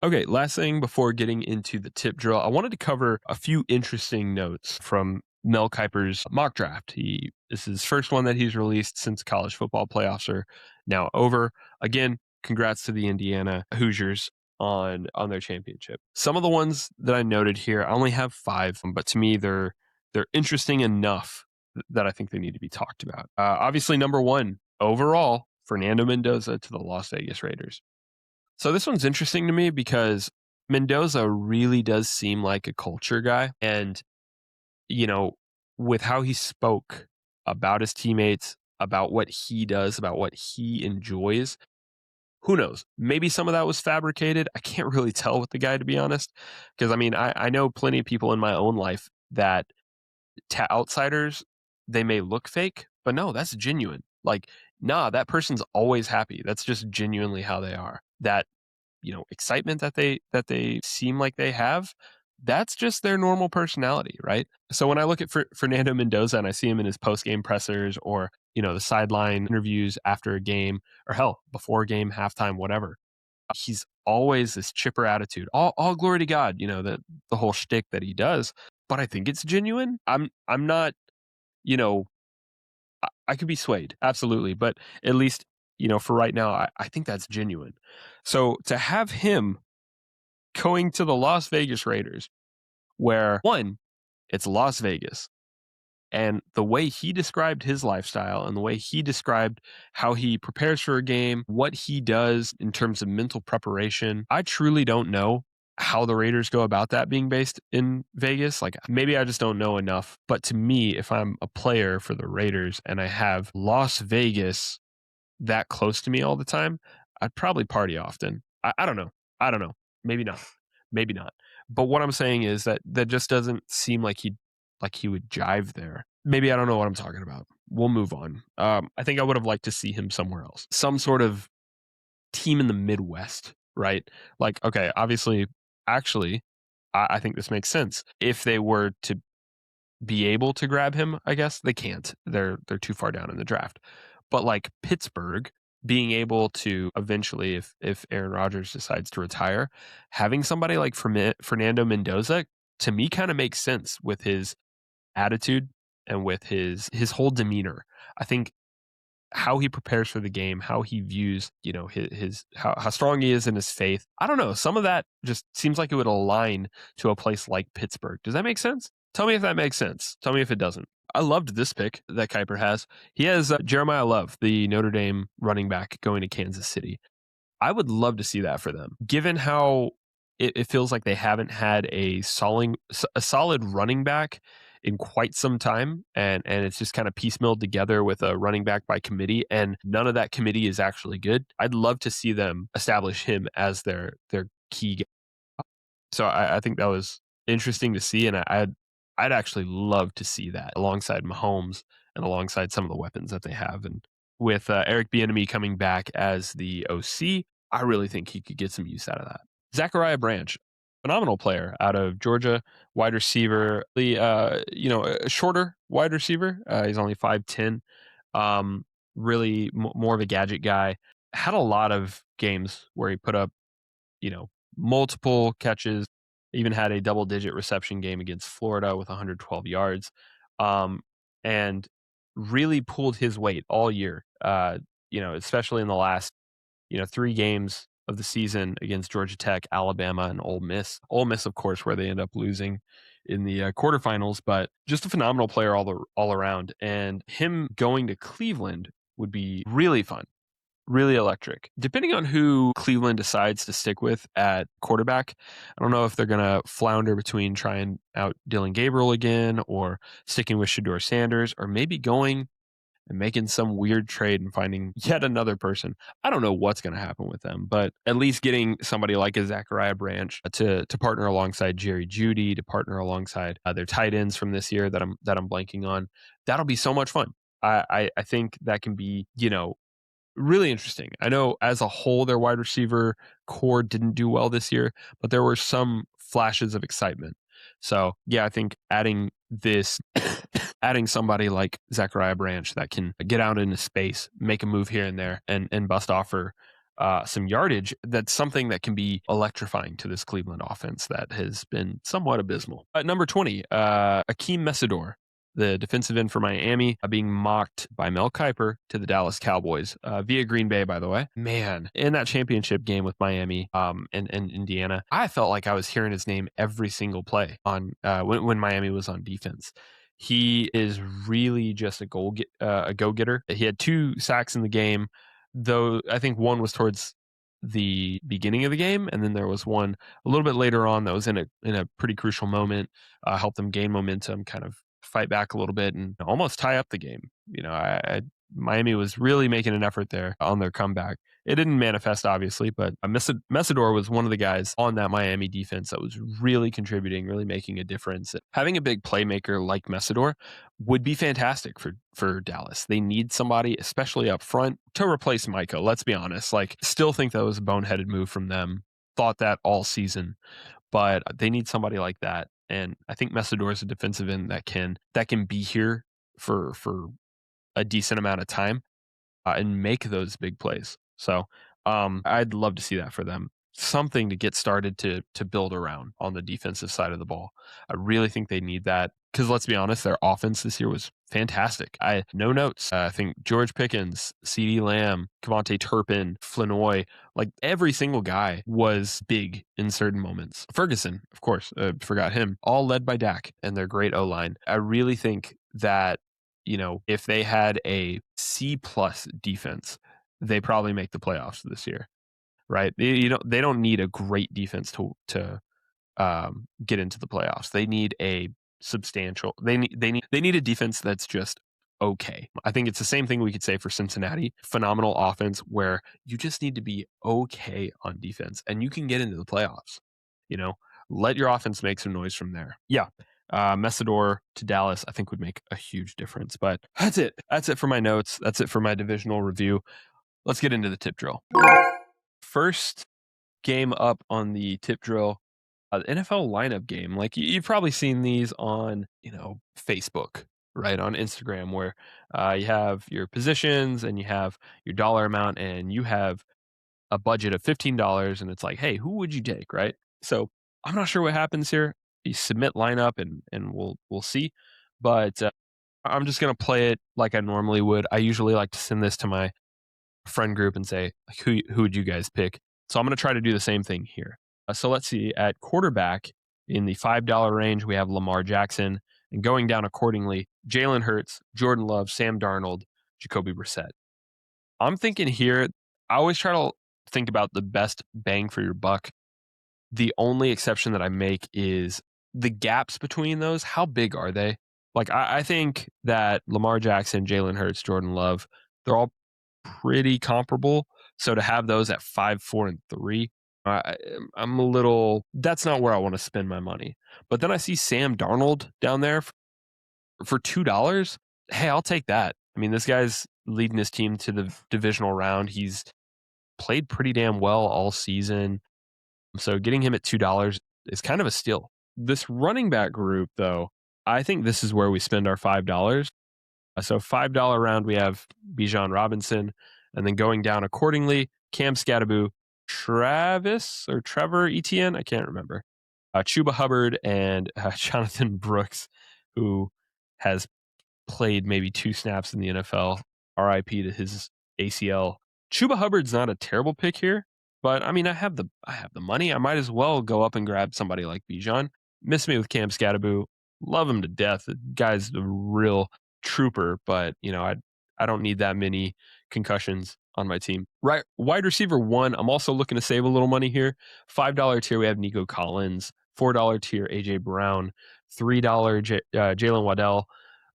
Speaker 1: Okay, last thing before getting into the tip drill, I wanted to cover a few interesting notes from Mel Kiper's mock draft. This is his first one that he's released since college football playoffs are now over. Again, congrats to the Indiana Hoosiers on their championship. Some of the ones that I noted here, I only have 5, but to me they're interesting enough that I think they need to be talked about. Obviously, number 1 overall, Fernando Mendoza to the Las Vegas Raiders. So this one's interesting to me because Mendoza really does seem like a culture guy. And, with how he spoke about his teammates, about what he does, about what he enjoys, who knows? Maybe some of that was fabricated. I can't really tell with the guy, to be honest. Because, I know plenty of people in my own life that to outsiders, they may look fake, but no, that's genuine. Like, nah, that person's always happy. That's just genuinely how they are. That excitement that they seem like they have, that's just their normal personality, right? So when I look at Fernando Mendoza and I see him in his post-game pressers or the sideline interviews after a game, or hell, before a game, halftime, whatever, he's always this chipper attitude. All glory to God, the whole shtick that he does. But I think it's genuine. I'm not, you know, I could be swayed, absolutely, but at least for right now, I think that's genuine. So to have him going to the Las Vegas Raiders, where one, it's Las Vegas, and the way he described his lifestyle and the way he described how he prepares for a game, what he does in terms of mental preparation, I truly don't know how the Raiders go about that being based in Vegas. Like maybe I just don't know enough. But to me, if I'm a player for the Raiders and I have Las Vegas that close to me all the time, I'd probably party often. I don't know. I don't know. Maybe not. Maybe not. But what I'm saying is that just doesn't seem like he would jive there. Maybe I don't know what I'm talking about. We'll move on. I think I would have liked to see him somewhere else. Some sort of team in the Midwest, right? Like, okay, obviously, actually, I think this makes sense. If they were to be able to grab him, I guess they can't. They're too far down in the draft. But like Pittsburgh being able to eventually, if Aaron Rodgers decides to retire, having somebody like Fernando Mendoza to me kind of makes sense with his attitude and with his whole demeanor. I think how he prepares for the game, how he views, his how strong he is in his faith. I don't know. Some of that just seems like it would align to a place like Pittsburgh. Does that make sense? Tell me if that makes sense. Tell me if it doesn't. I loved this pick that Kiper has. He has Jeremiah Love, the Notre Dame running back, going to Kansas City. I would love to see that for them, given how it feels like they haven't had a solid running back in quite some time, and it's just kind of piecemealed together with a running back by committee, and none of that committee is actually good. I'd love to see them establish him as their key guy. So I think that was interesting to see, and I'd actually love to see that alongside Mahomes and alongside some of the weapons that they have. And with Eric Bieniemy coming back as the OC, I really think he could get some use out of that. Zachariah Branch, phenomenal player out of Georgia, wide receiver, a shorter wide receiver. He's only 5'10", really more of a gadget guy. Had a lot of games where he put up, multiple catches, even had a double-digit reception game against Florida with 112 yards, and really pulled his weight all year, especially in the last, 3 games of the season against Georgia Tech, Alabama, and Ole Miss. Ole Miss, of course, where they end up losing in the quarterfinals, but just a phenomenal player all around. And him going to Cleveland would be really fun. Really electric. Depending on who Cleveland decides to stick with at quarterback, I don't know if they're going to flounder between trying out Dylan Gabriel again or sticking with Shedeur Sanders or maybe going and making some weird trade and finding yet another person. I don't know what's going to happen with them, but at least getting somebody like a Zachariah Branch to partner alongside Jerry Jeudy, to partner alongside their tight ends from this year that I'm blanking on, that'll be so much fun. I think that can be, really interesting. I know as a whole, their wide receiver core didn't do well this year, but there were some flashes of excitement. So yeah, I think adding this adding somebody like Zachariah Branch that can get out into space, make a move here and there, and bust off for some yardage. That's something that can be electrifying to this Cleveland offense that has been somewhat abysmal. At number 20, Akeem Mesidor, the defensive end for Miami, being mocked by Mel Kiper to the Dallas Cowboys via Green Bay, by the way. Man, in that championship game with Miami and Indiana, I felt like I was hearing his name every single play on when Miami was on defense. He is really just a go-getter. He had 2 sacks in the game, though I think one was towards the beginning of the game, and then there was one a little bit later on that was in a pretty crucial moment, helped them gain momentum, kind of fight back a little bit, and almost tie up the game. Miami was really making an effort there on their comeback. It didn't manifest, obviously, but Mesidor was one of the guys on that Miami defense that was really contributing, really making a difference. Having a big playmaker like Mesidor would be fantastic for Dallas. They need somebody, especially up front, to replace Micah. Let's be honest. Still think that was a boneheaded move from them. Thought that all season, but they need somebody like that. And I think Mesidor is a defensive end that can be here for a decent amount of time and make those big plays. So I'd love to see that for them. Something to get started to build around on the defensive side of the ball. I really think they need that because let's be honest, their offense this year was fantastic. No notes. I think George Pickens, CeeDee Lamb, Kevontae Turpin, Flanoy, like every single guy was big in certain moments. Ferguson, of course, forgot him. All led by Dak and their great O-line. I really think that if they had a C+ defense, they probably make the playoffs this year, right? They don't need a great defense to get into the playoffs. They need a substantial. They need a defense that's just okay. I think it's the same thing we could say for Cincinnati. Phenomenal offense where you just need to be okay on defense, and you can get into the playoffs. Let your offense make some noise from there. Yeah. Mesidor to Dallas, I think would make a huge difference. But that's it. That's it for my notes. That's it for my divisional review. Let's get into the tip drill. First game up on the tip drill, the NFL lineup game. Like you've probably seen these on, Facebook, right? On Instagram, where you have your positions and you have your dollar amount and you have a budget of $15 and it's like, hey, who would you take, right? So I'm not sure what happens here. You submit lineup and we'll see. But I'm just gonna play it like I normally would. I usually like to send this to my friend group and say, like, who would you guys pick? So I'm gonna try to do the same thing here. So let's see. At quarterback in the $5 range, we have Lamar Jackson, and going down accordingly, Jalen Hurts, Jordan Love, Sam Darnold, Jacoby Brissett. I'm thinking here. I always try to think about the best bang for your buck. The only exception that I make is the gaps between those. How big are they? Like, I think that Lamar Jackson, Jalen Hurts, Jordan Love, they're all pretty comparable. So to have those at 5, 4, and 3, I'm a little, that's not where I want to spend my money. But then I see Sam Darnold down there for $2. Hey, I'll take that. I mean, this guy's leading his team to the divisional round. He's played pretty damn well all season. So getting him at $2 is kind of a steal. This running back group, though, I think this is where we spend our $5. So $5 round, we have Bijan Robinson, and then going down accordingly, Cam Scatterbu, Trevor Etienne, I can't remember, Chuba Hubbard, and Jonathan Brooks, who has played maybe 2 snaps in the NFL. RIP to his ACL. Chuba Hubbard's not a terrible pick here, but I mean, I have the money. I might as well go up and grab somebody like Bijan. Miss me with Cam Scatterbu. Love him to death. The guy's a real trooper, but I don't need that many concussions on my team. Right, wide receiver 1. I'm also looking to save a little money here. $5 tier, we have Nico Collins. $4 tier, AJ Brown. $3 Jalen Waddell.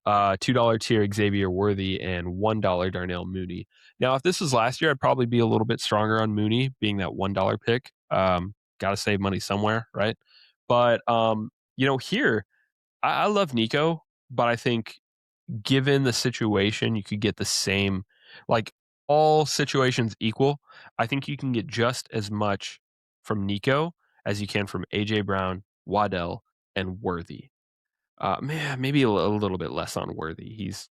Speaker 1: $2 tier Xavier Worthy, and $1 Darnell Mooney. Now, if this was last year, I'd probably be a little bit stronger on Mooney, being that $1 pick. Got to save money somewhere, right? But here I love Nico, but I think given the situation, you could get the same, like all situations equal. I think you can get just as much from Nico as you can from AJ Brown, Waddell, and Worthy. Man, maybe a little bit less on Worthy. He's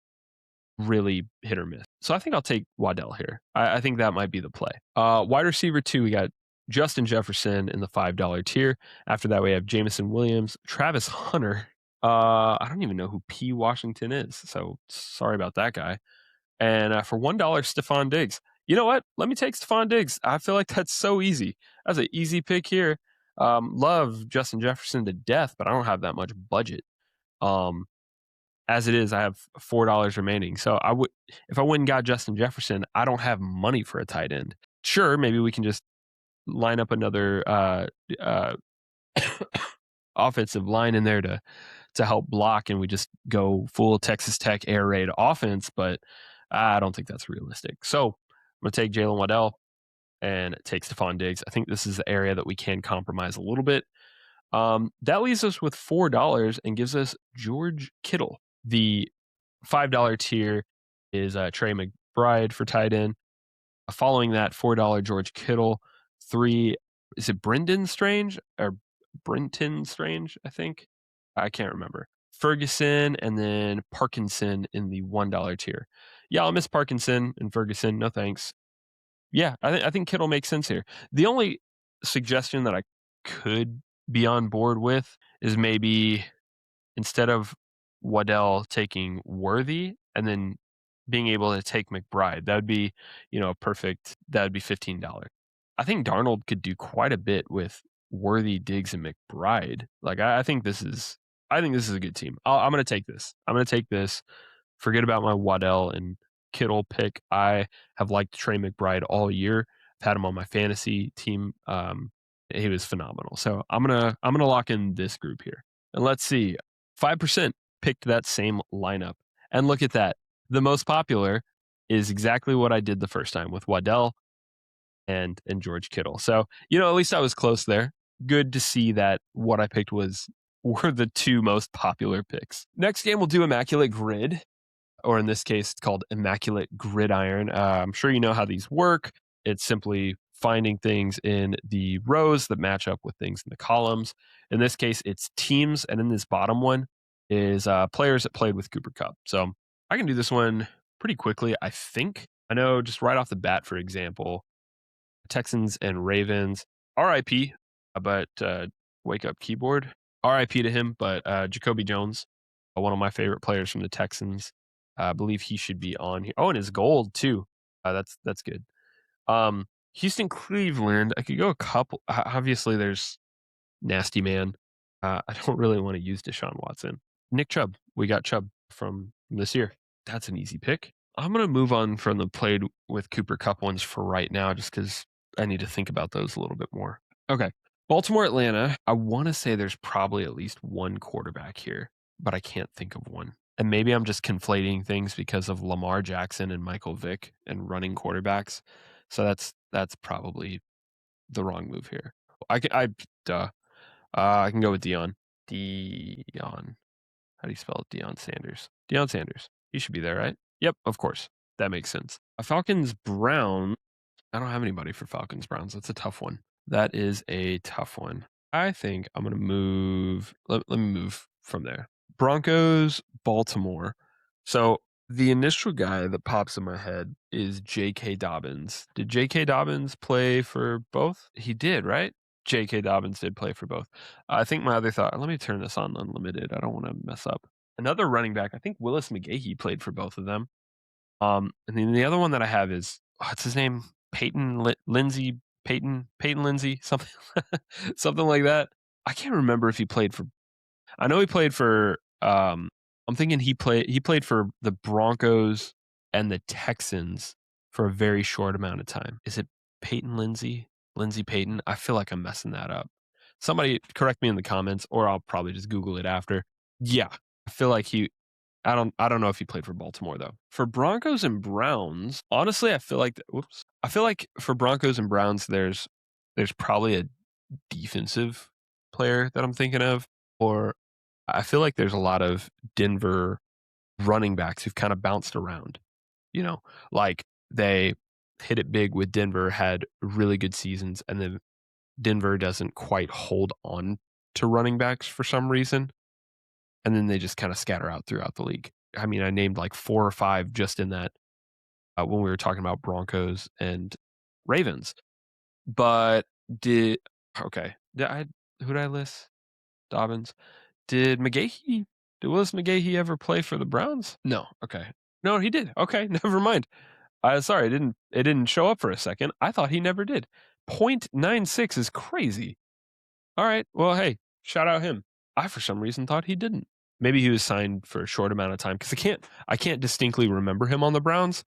Speaker 1: really hit or miss. So I think I'll take Waddell here. I think that might be the play. Wide receiver 2, we got Justin Jefferson in the $5 tier. After that, we have Jamison Williams, Travis Hunter. I don't even know who P. Washington is, so sorry about that guy. And for $1, Stephon Diggs. You know what? Let me take Stephon Diggs. I feel like that's so easy. That's an easy pick here. Love Justin Jefferson to death, but I don't have that much budget. As it is, I have $4 remaining. So I would, if I went and got Justin Jefferson, I don't have money for a tight end. Sure, maybe we can just line up another uh, offensive line in there to help block, and we just go full Texas Tech air raid offense. But I don't think that's realistic. So I'm gonna take Jalen Waddell and take Stephon Diggs. I think this is the area that we can compromise a little bit. That leaves us with $4 and gives us George Kittle. The $5 tier is Trey McBride for tight end. Following that, $4 George Kittle. 3, is it Brendan Strange or Brenton Strange? I think. I can't remember. Ferguson and then Parkinson in the $1 tier. Yeah, I'll miss Parkinson and Ferguson. No thanks. Yeah, I think Kittle makes sense here. The only suggestion that I could be on board with is maybe instead of Waddell taking Worthy and then being able to take McBride, that would be, perfect. That would be $15. I think Darnold could do quite a bit with Worthy, Diggs, and McBride. Like I think this is a good team. I'm going to take this. I'm going to take this. Forget about my Waddell and Kittle pick. I have liked Trey McBride all year. I've had him on my fantasy team. He was phenomenal. So I'm gonna lock in this group here. And let's see. 5% picked that same lineup. And look at that. The most popular is exactly what I did the first time with Waddell and George Kittle. So, at least I was close there. Good to see that what I picked were the 2 most popular picks. Next game, we'll do Immaculate Grid, or in this case, it's called Immaculate Gridiron. I'm sure you know how these work. It's simply finding things in the rows that match up with things in the columns. In this case, it's teams, and in this bottom one is players that played with Cooper Cup. So I can do this one pretty quickly, I think. I know just right off the bat, for example, Texans and Ravens, RIP, but wake up keyboard, RIP to him, but Jacoby Jones, one of my favorite players from the Texans. I believe he should be on here. Oh, and his gold too. That's good. Houston, Cleveland. I could go a couple. Obviously, there's Nasty Man. I don't really want to use Deshaun Watson. Nick Chubb. We got Chubb from this year. That's an easy pick. I'm gonna move on from the played with Cooper Cup ones for right now, just because I need to think about those a little bit more. Okay. Baltimore, Atlanta. I want to say there's probably at least one quarterback here, but I can't think of one. And maybe I'm just conflating things because of Lamar Jackson and Michael Vick and running quarterbacks. So that's probably the wrong move here. Duh. I can go with Dion. Dion. How do you spell it? Deion Sanders. Deion Sanders. He should be there, right? Yep, of course. That makes sense. A Falcons Brown. I don't have anybody for Falcons Browns. That's a tough one. That is a tough one. I think I'm going to move. Let me move from there. Broncos, Baltimore. So the initial guy that pops in my head is J.K. Dobbins. Did J.K. Dobbins play for both? He did, right? J.K. Dobbins did play for both. I think my other thought, let me turn this on unlimited. I don't want to mess up. Another running back, I think Willis McGahee played for both of them. And then the other one that I have is, what's his name? Peyton Lindsey, Peyton Lindsey, something, something like that. I can't remember if he played for, I know he played for, I'm thinking he played for the Broncos and the Texans for a very short amount of time. Is it Peyton Lindsey? Lindsey Payton? I feel like I'm messing that up. Somebody correct me in the comments, or I'll probably just Google it after. Yeah, I feel like I don't know if he played for Baltimore though. For Broncos and Browns, honestly, I feel like for Broncos and Browns, there's probably a defensive player that I'm thinking of, or I feel like there's a lot of Denver running backs who've kind of bounced around. Like they hit it big with Denver, had really good seasons, and then Denver doesn't quite hold on to running backs for some reason. and then they just kind of scatter out throughout the league. I mean, I named like 4 or 5 just in that when we were talking about Broncos and Ravens. But did okay? Who did I list? Dobbins. Did Willis McGahee ever play for the Browns? No. Okay. No, he did. Okay, never mind. Sorry, it didn't show up for a second. I thought he never did. 0.96 is crazy. All right. Well, hey, shout out him. I for some reason thought he didn't. Maybe he was signed for a short amount of time because I can't distinctly remember him on the Browns,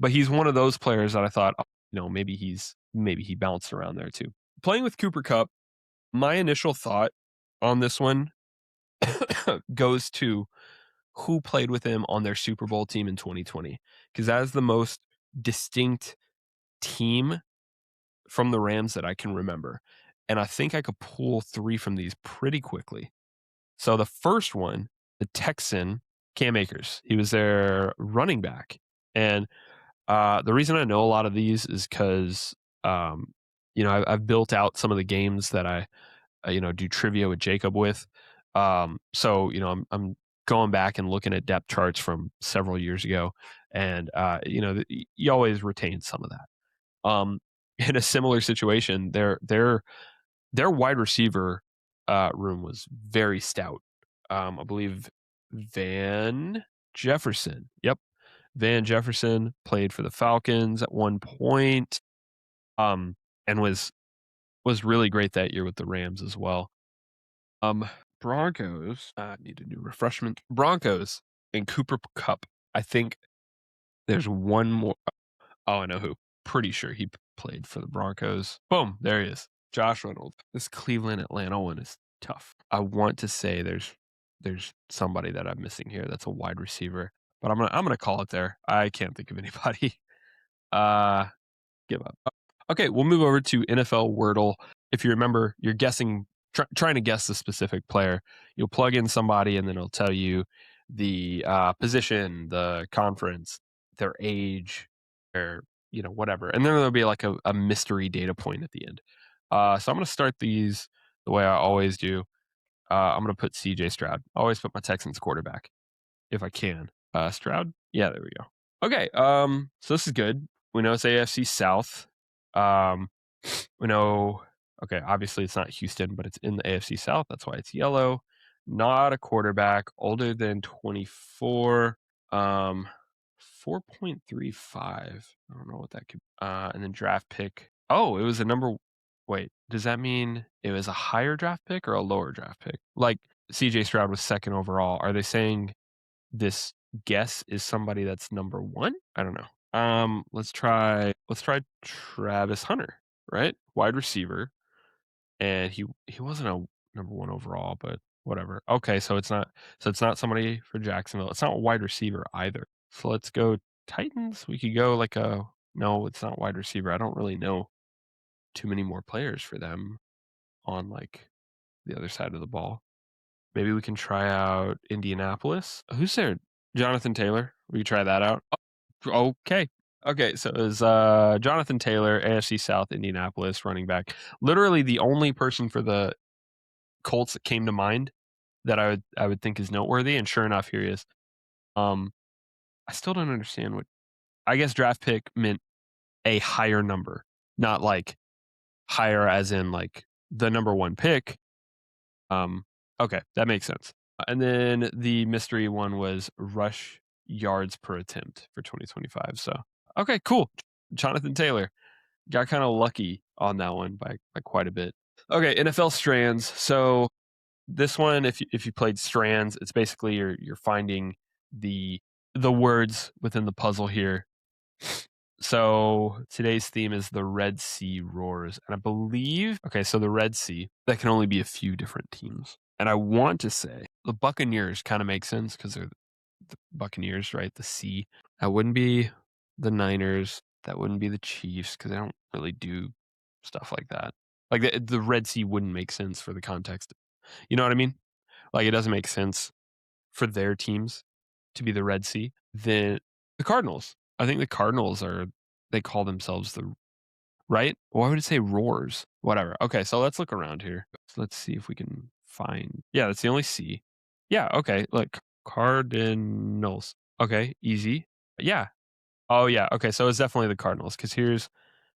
Speaker 1: but he's one of those players that I thought, maybe he bounced around there too. Playing with Cooper Kupp, my initial thought on this one goes to who played with him on their Super Bowl team in 2020, because that is the most distinct team from the Rams that I can remember. And I think I could pull 3 from these pretty quickly. So the first one, the Texan, Cam Akers. He was their running back. And the reason I know a lot of these is because, I've built out some of the games that I, do trivia with Jacob with. So, I'm going back and looking at depth charts from several years ago. And, you always retain some of that. In a similar situation, their wide receiver room was very stout. I believe Van Jefferson. Yep. Van Jefferson played for the Falcons at one point. And was really great that year with the Rams as well. Broncos need a new refreshment. Broncos and Cooper Kupp. I think there's one more. Oh, I know who. Pretty sure he played for the Broncos. Boom, there he is. Josh Reynolds. This Cleveland Atlanta one is tough. I want to say there's somebody that I'm missing here that's a wide receiver, but I'm gonna call it there. I can't think of anybody. Give up. Okay, we'll move over to NFL Wordle. If you remember, you're guessing, trying to guess the specific player. You'll plug in somebody, and then it'll tell you the position, the conference, their age, their whatever, and then there'll be like a mystery data point at the end. So I'm going to start these the way I always do. I'm going to put C.J. Stroud. I always put my Texans quarterback if I can. Stroud. Yeah, there we go. Okay. So this is good. We know it's AFC South. We know. Okay, obviously it's not Houston, but it's in the AFC South. That's why it's yellow. Not a quarterback. Older than 24. 4.35. I don't know what that could. And then draft pick. Oh, it was a number. Wait, does that mean it was a higher draft pick or a lower draft pick? Like C.J. Stroud was second overall. Are they saying this guess is somebody that's number 1? I don't know. Let's try Travis Hunter, right? Wide receiver. And he wasn't a number 1 overall, but whatever. Okay, so it's not somebody for Jacksonville. It's not a wide receiver either. So let's go Titans. We could go like no, it's not wide receiver. I don't really know too many more players for them on like the other side of the ball. Maybe we can try out Indianapolis. Who's there? Jonathan Taylor. We could try that out. Oh, okay. Okay, so it was Jonathan Taylor, AFC South, Indianapolis, running back. Literally the only person for the Colts that came to mind that I would think is noteworthy, and sure enough, here he is. I still don't understand what. I guess draft pick meant a higher number, not like higher as in like the number 1 pick. Okay, that makes sense. And then the mystery one was rush yards per attempt for 2025. So okay, cool. Jonathan Taylor got kind of lucky on that one by quite a bit. Okay, NFL strands. So this one, if you played strands, it's basically you're finding the words within the puzzle here. So today's theme is the Red Sea roars, and I believe so the Red Sea, that can only be a few different teams, and I want to say the Buccaneers kind of make sense because they're the Buccaneers, right? The sea. That wouldn't be the Niners. That wouldn't be the Chiefs because they don't really do stuff like that. Like the Red Sea wouldn't make sense for the context. You know what I mean? Like it doesn't make sense for their teams to be the Red Sea. Then the Cardinals. I think the Cardinals they call themselves the right. Why would it say roars? Whatever. Okay, so let's look around here. So let's see if we can find. Yeah, that's the only C. Yeah, okay, look, Cardinals. Okay, easy. Yeah. Oh, yeah, okay, so it's definitely the Cardinals because here's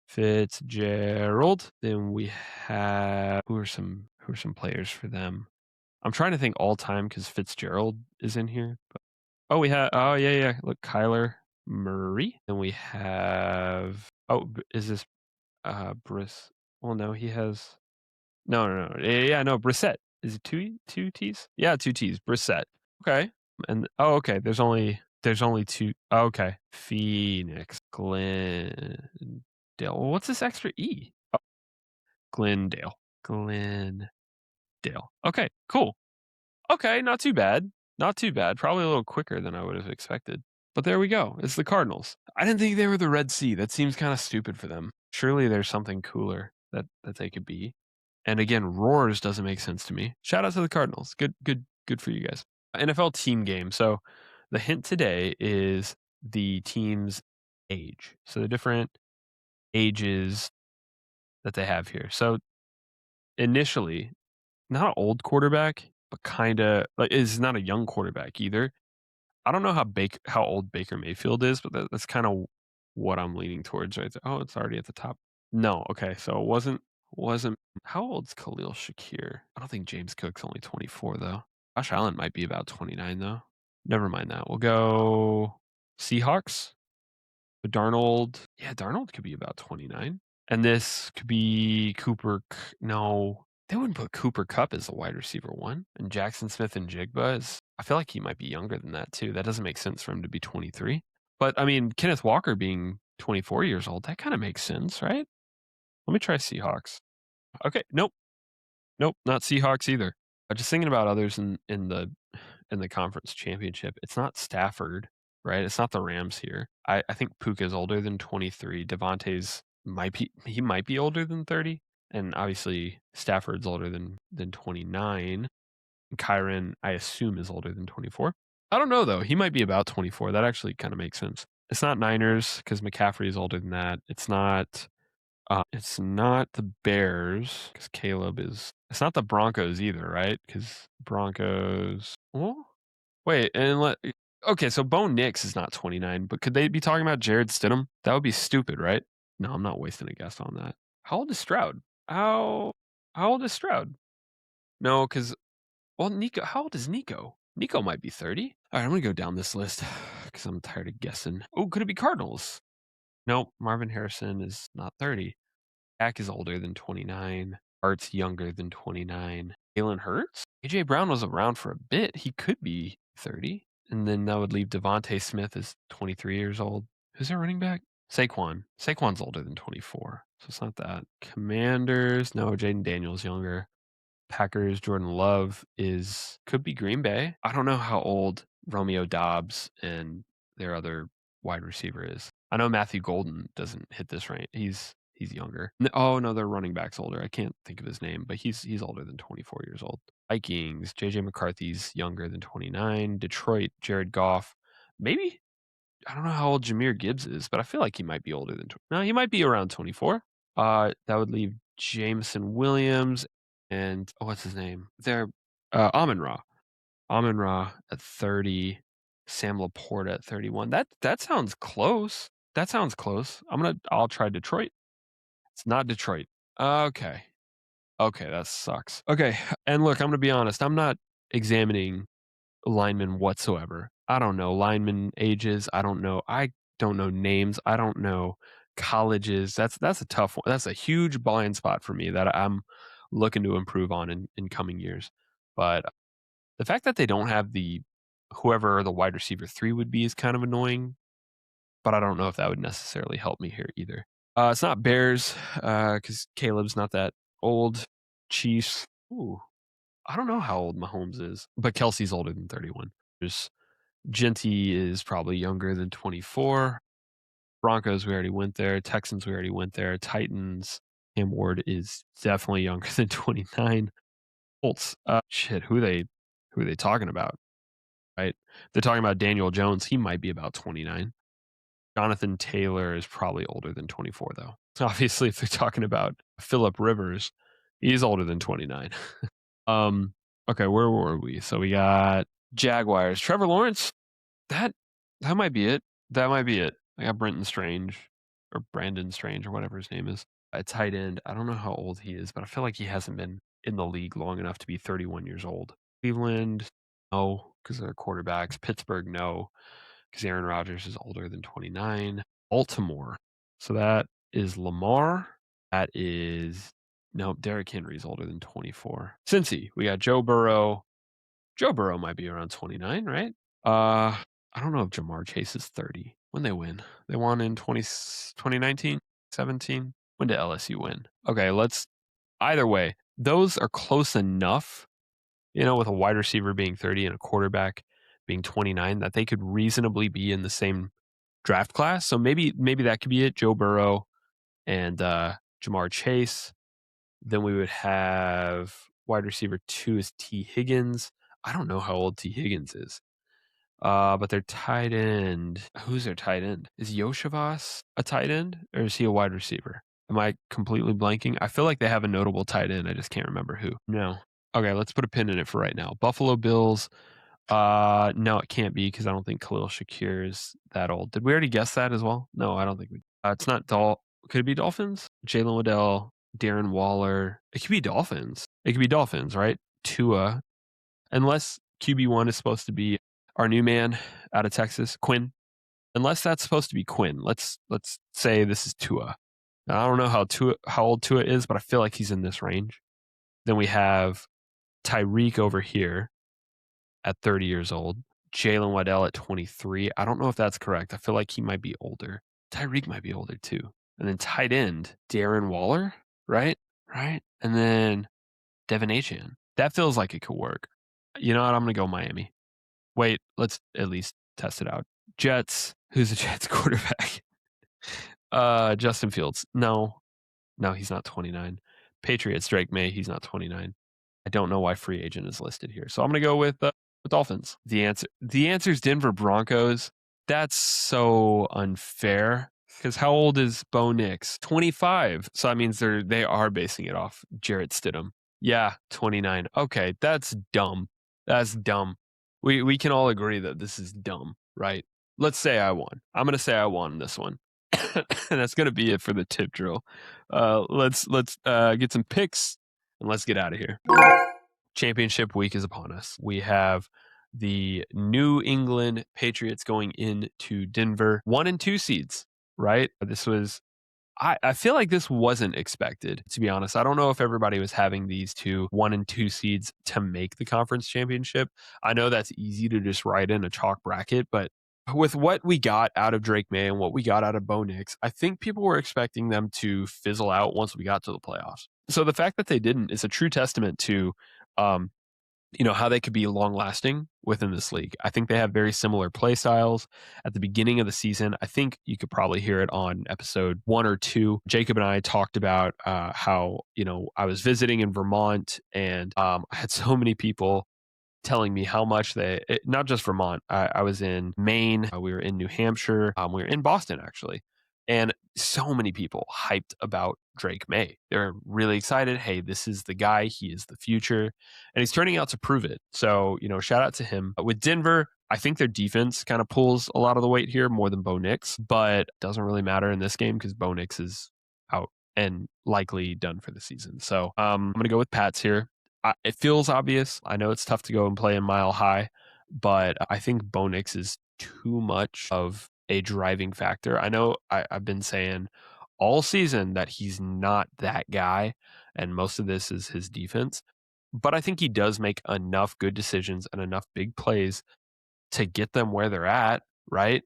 Speaker 1: Fitzgerald. Then we have who are some players for them? I'm trying to think all time because Fitzgerald is in here. But, oh yeah, yeah. Look, Kyler Murray. Then we have is this Briss? Well, no, he has no. Yeah, no, Brissett. Is it two T's? Yeah, two T's. Brissett. Okay. And okay. There's only two. Okay. Phoenix, Glendale. What's this extra E? Oh, Glendale. Glendale. Okay, cool. Okay, not too bad. Not too bad. Probably a little quicker than I would have expected. But there we go. It's the Cardinals. I didn't think they were the Red Sea. That seems kind of stupid for them. Surely there's something cooler that they could be. And again, Roars doesn't make sense to me. Shout out to the Cardinals. Good for you guys. NFL team game. So the hint today is the team's age. So the different ages that they have here. So initially, not an old quarterback, but kind of like is not a young quarterback either. I don't know how old Baker Mayfield is, but that's kind of what I'm leaning towards right there. Oh, it's already at the top. No, okay, so it wasn't. How old's Khalil Shakir? I don't think James Cook's only 24 though. Josh Allen might be about 29 though. Never mind that. We'll go Seahawks. But Darnold, yeah, Darnold could be about 29. And this could be No, they wouldn't put Cooper Cup as the wide receiver one. And Jackson Smith and Jigba is, I feel like he might be younger than that too. That doesn't make sense for him to be 23. But I mean, Kenneth Walker being 24 years old, that kind of makes sense, right? Let me try Seahawks. Okay, nope, not Seahawks either. Just thinking about others in the conference championship, it's not Stafford, right? It's not the Rams here. I think Puka's older than 23. Devontae's might be older than 30. And obviously Stafford's older than 29. And Kyron, I assume, is older than 24. I don't know though. He might be about 24. That actually kind of makes sense. It's not Niners because McCaffrey is older than that. It's not the Bears because Caleb is. It's not the Broncos either, right? Because Broncos. Well, wait, okay, so Bo Nix is not 29, but could they be talking about Jared Stidham? That would be stupid, right? No, I'm not wasting a guess on that. How old is Stroud? How old is Stroud? No, because Nico. How old is Nico? Nico might be 30. All right, I'm gonna go down this list because I'm tired of guessing. Oh, could it be Cardinals? Nope, Marvin Harrison is not 30. Dak is older than 29. Art's younger than 29. Jalen Hurts? AJ Brown was around for a bit. He could be 30. And then that would leave Devontae Smith as 23 years old. Who's their running back? Saquon. Saquon's older than 24. So it's not that. Commanders. No, Jaden Daniels younger. Packers. Jordan Love could be Green Bay. I don't know how old Romeo Dobbs and their other wide receiver is. I know Matthew Golden doesn't hit this range. He's younger. Oh no, their running back's older. I can't think of his name, but he's older than 24 years old. Vikings, JJ McCarthy's younger than 29. Detroit, Jared Goff. Maybe I don't know how old Jahmyr Gibbs is, but I feel like he might be older than no, he might be around 24. That would leave Jameson Williams and what's his name? They're Amon Ra. Amon Ra at 30. Sam Laporta at 31. That sounds close. That sounds close. I'll try Detroit. It's not Detroit. Okay. Okay, that sucks. Okay, and look, I'm gonna be honest. I'm not examining linemen whatsoever. I don't know linemen ages. I don't know names. I don't know colleges. That's a tough one. That's a huge blind spot for me that I'm looking to improve on in coming years. But the fact that they don't have whoever the wide receiver 3 would be is kind of annoying, but I don't know if that would necessarily help me here either. It's not Bears because Caleb's not that old. Chiefs. Ooh, I don't know how old Mahomes is, but Kelsey's older than 31. There's Genty is probably younger than 24. Broncos, we already went there. Texans, we already went there. Titans, Cam Ward is definitely younger than 29. Colts, shit, who are they talking about? Right? They're talking about Daniel Jones. He might be about 29. Jonathan Taylor is probably older than 24, though. So obviously, if they're talking about Phillip Rivers, he's older than 29. Okay, where were we? So we got Jaguars. Trevor Lawrence. That that might be it. That might be it. I got Brenton Strange or Brandon Strange or whatever his name is. At tight end. I don't know how old he is, but I feel like he hasn't been in the league long enough to be 31 years old. Cleveland, no, because they're quarterbacks. Pittsburgh, no, because Aaron Rodgers is older than 29. Baltimore. So that is Lamar. That is nope. Derrick Henry's older than 24. Cincy, we got Joe Burrow. Joe Burrow might be around 29, right? I don't know if Jamar Chase is 30. When they win? They won in 2019, 17. When did LSU win? Okay, either way, those are close enough, with a wide receiver being 30 and a quarterback being 29, that they could reasonably be in the same draft class. So maybe that could be it. Joe Burrow and Jamar Chase. Then we would have wide receiver 2 is T. Higgins. I don't know how old T. Higgins is. But their tight end. Who's their tight end? Is Yoshivas a tight end or is he a wide receiver? Am I completely blanking? I feel like they have a notable tight end. I just can't remember who. No. Okay, let's put a pin in it for right now. Buffalo Bills. No, it can't be because I don't think Khalil Shakir is that old. Did we already guess that as well? No, I don't think we. It's not Could it be Dolphins? Jalen Waddell, Darren Waller. It could be Dolphins. It could be Dolphins, right? Tua, unless QB1 is supposed to be our new man out of Texas, Quinn. Unless that's supposed to be Quinn, let's say this is Tua. Now, I don't know how old Tua is, but I feel like he's in this range. Then we have Tyreek over here at 30 years old. Jalen Waddell at 23. I don't know if that's correct. I feel like he might be older. Tyreek might be older too. And then tight end, Darren Waller, right? Right. And then Devin Achane. That feels like it could work. You know what? I'm going to go Miami. Wait, let's at least test it out. Jets. Who's the Jets quarterback? Justin Fields. No, he's not 29. Patriots. Drake May. He's not 29. I don't know why free agent is listed here. So I'm going to go with Dolphins. The answer is Denver Broncos. That's so unfair because how old is Bo Nix? 25. So that means they are basing it off Jarrett Stidham. Yeah, 29. Okay, that's dumb. That's dumb. We can all agree that this is dumb, right? Let's say I won. I'm going to say I won this one. And that's going to be it for the tip drill. Let's get some picks and let's get out of here. Championship week is upon us. We have the New England Patriots going into Denver, 1 and 2 seeds, right? I feel like this wasn't expected, to be honest. I don't know if everybody was having these 1 and 2 seeds to make the conference championship. I know that's easy to just write in a chalk bracket, but with what we got out of Drake May and what we got out of Bo Nix, I think people were expecting them to fizzle out once we got to the playoffs. So the fact that they didn't is a true testament to how they could be long lasting within this league. I think they have very similar play styles. At the beginning of the season, I think you could probably hear it on episode 1 or 2. Jacob and I talked about how, I was visiting in Vermont and I had so many people telling me how much not just Vermont, I was in Maine, we were in New Hampshire, we were in Boston actually. And so many people hyped about Drake May. They're really excited. Hey, this is the guy. He is the future. And he's turning out to prove it. So, shout out to him. With Denver, I think their defense kind of pulls a lot of the weight here more than Bo Nix, but it doesn't really matter in this game because Bo Nix is out and likely done for the season. So I'm going to go with Pats here. It feels obvious. I know it's tough to go and play in Mile High, but I think Bo Nix is too much of a driving factor. I know I've been saying all season that he's not that guy, and most of this is his defense. But I think he does make enough good decisions and enough big plays to get them where they're at, right?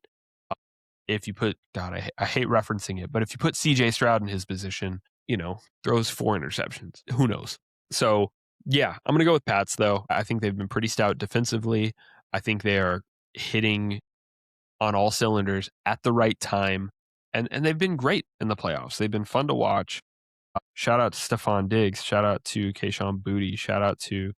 Speaker 1: If you put, God, I hate referencing it, but if you put CJ Stroud in his position, throws 4 interceptions, who knows? So, yeah, I'm going to go with Pats, though. I think they've been pretty stout defensively. I think they are hitting on all cylinders at the right time. And they've been great in the playoffs. They've been fun to watch. Shout out to Stephon Diggs. Shout out to Kayshon Boutte. Shout out to,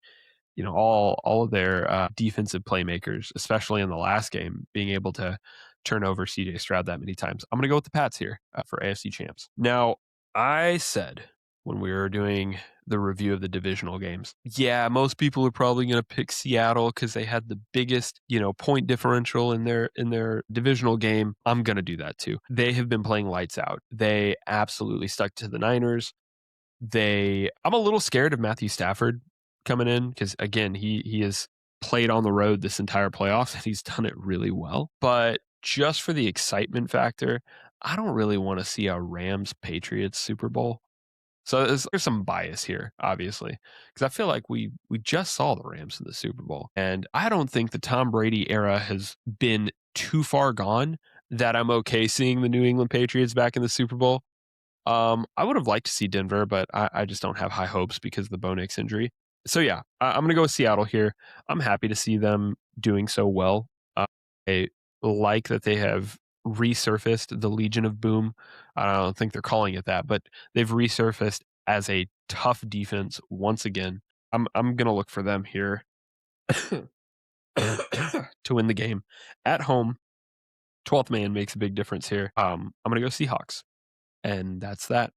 Speaker 1: all of their defensive playmakers, especially in the last game, being able to turn over CJ Stroud that many times. I'm going to go with the Pats here for AFC champs. Now, I said when we were doing the review of the divisional games. Yeah, most people are probably going to pick Seattle because they had the biggest, point differential in their divisional game. I'm going to do that too. They have been playing lights out. They absolutely stuck to the Niners. I'm a little scared of Matthew Stafford coming in because again, he has played on the road this entire playoffs and he's done it really well. But just for the excitement factor, I don't really want to see a Rams Patriots Super Bowl. So there's some bias here, obviously, because I feel like we just saw the Rams in the Super Bowl, and I don't think the Tom Brady era has been too far gone that I'm okay seeing the New England Patriots back in the Super Bowl. I would have liked to see Denver, but I just don't have high hopes because of the Bo Nix injury. So yeah, I'm gonna go with Seattle here. I'm happy to see them doing so well. I like that they have resurfaced the Legion of Boom. I don't think they're calling it that, but they've resurfaced as a tough defense once again. I'm gonna look for them here to win the game at home. 12th man makes a big difference here. I'm gonna go Seahawks, and that's that.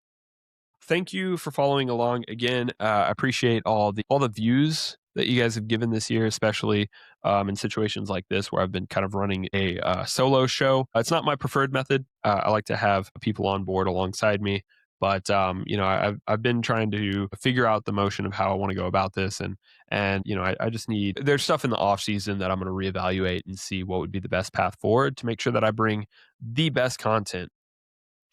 Speaker 1: Thank you for following along again. I appreciate all the views that you guys have given this year, especially in situations like this where I've been kind of running a solo show. It's not my preferred method. I like to have people on board alongside me, but I've been trying to figure out the motion of how I want to go about this, and I just need there's stuff in the off season that I'm going to reevaluate and see what would be the best path forward to make sure that I bring the best content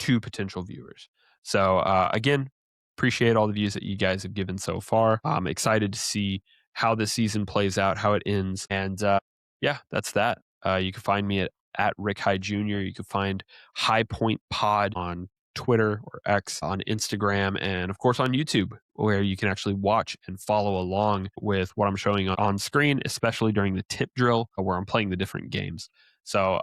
Speaker 1: to potential viewers. So again, appreciate all the views that you guys have given so far. I'm excited to see how this season plays out, how it ends, and yeah, that's that. You can find me at Rick High Jr. You can find High Point Pod on Twitter or X, on Instagram, and of course on YouTube, where you can actually watch and follow along with what I'm showing on screen, especially during the tip drill where I'm playing the different games. So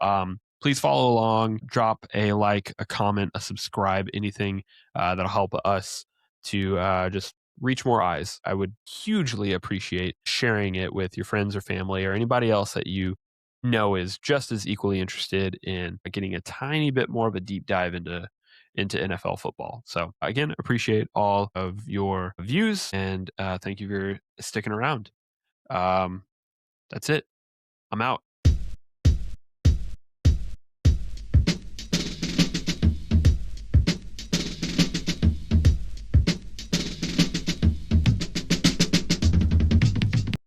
Speaker 1: please follow along, drop a like, a comment, a subscribe, anything that'll help us to just reach more eyes. I would hugely appreciate sharing it with your friends or family or anybody else that you know is just as equally interested in getting a tiny bit more of a deep dive into NFL football. So again, appreciate all of your views and thank you for sticking around. That's it. I'm out.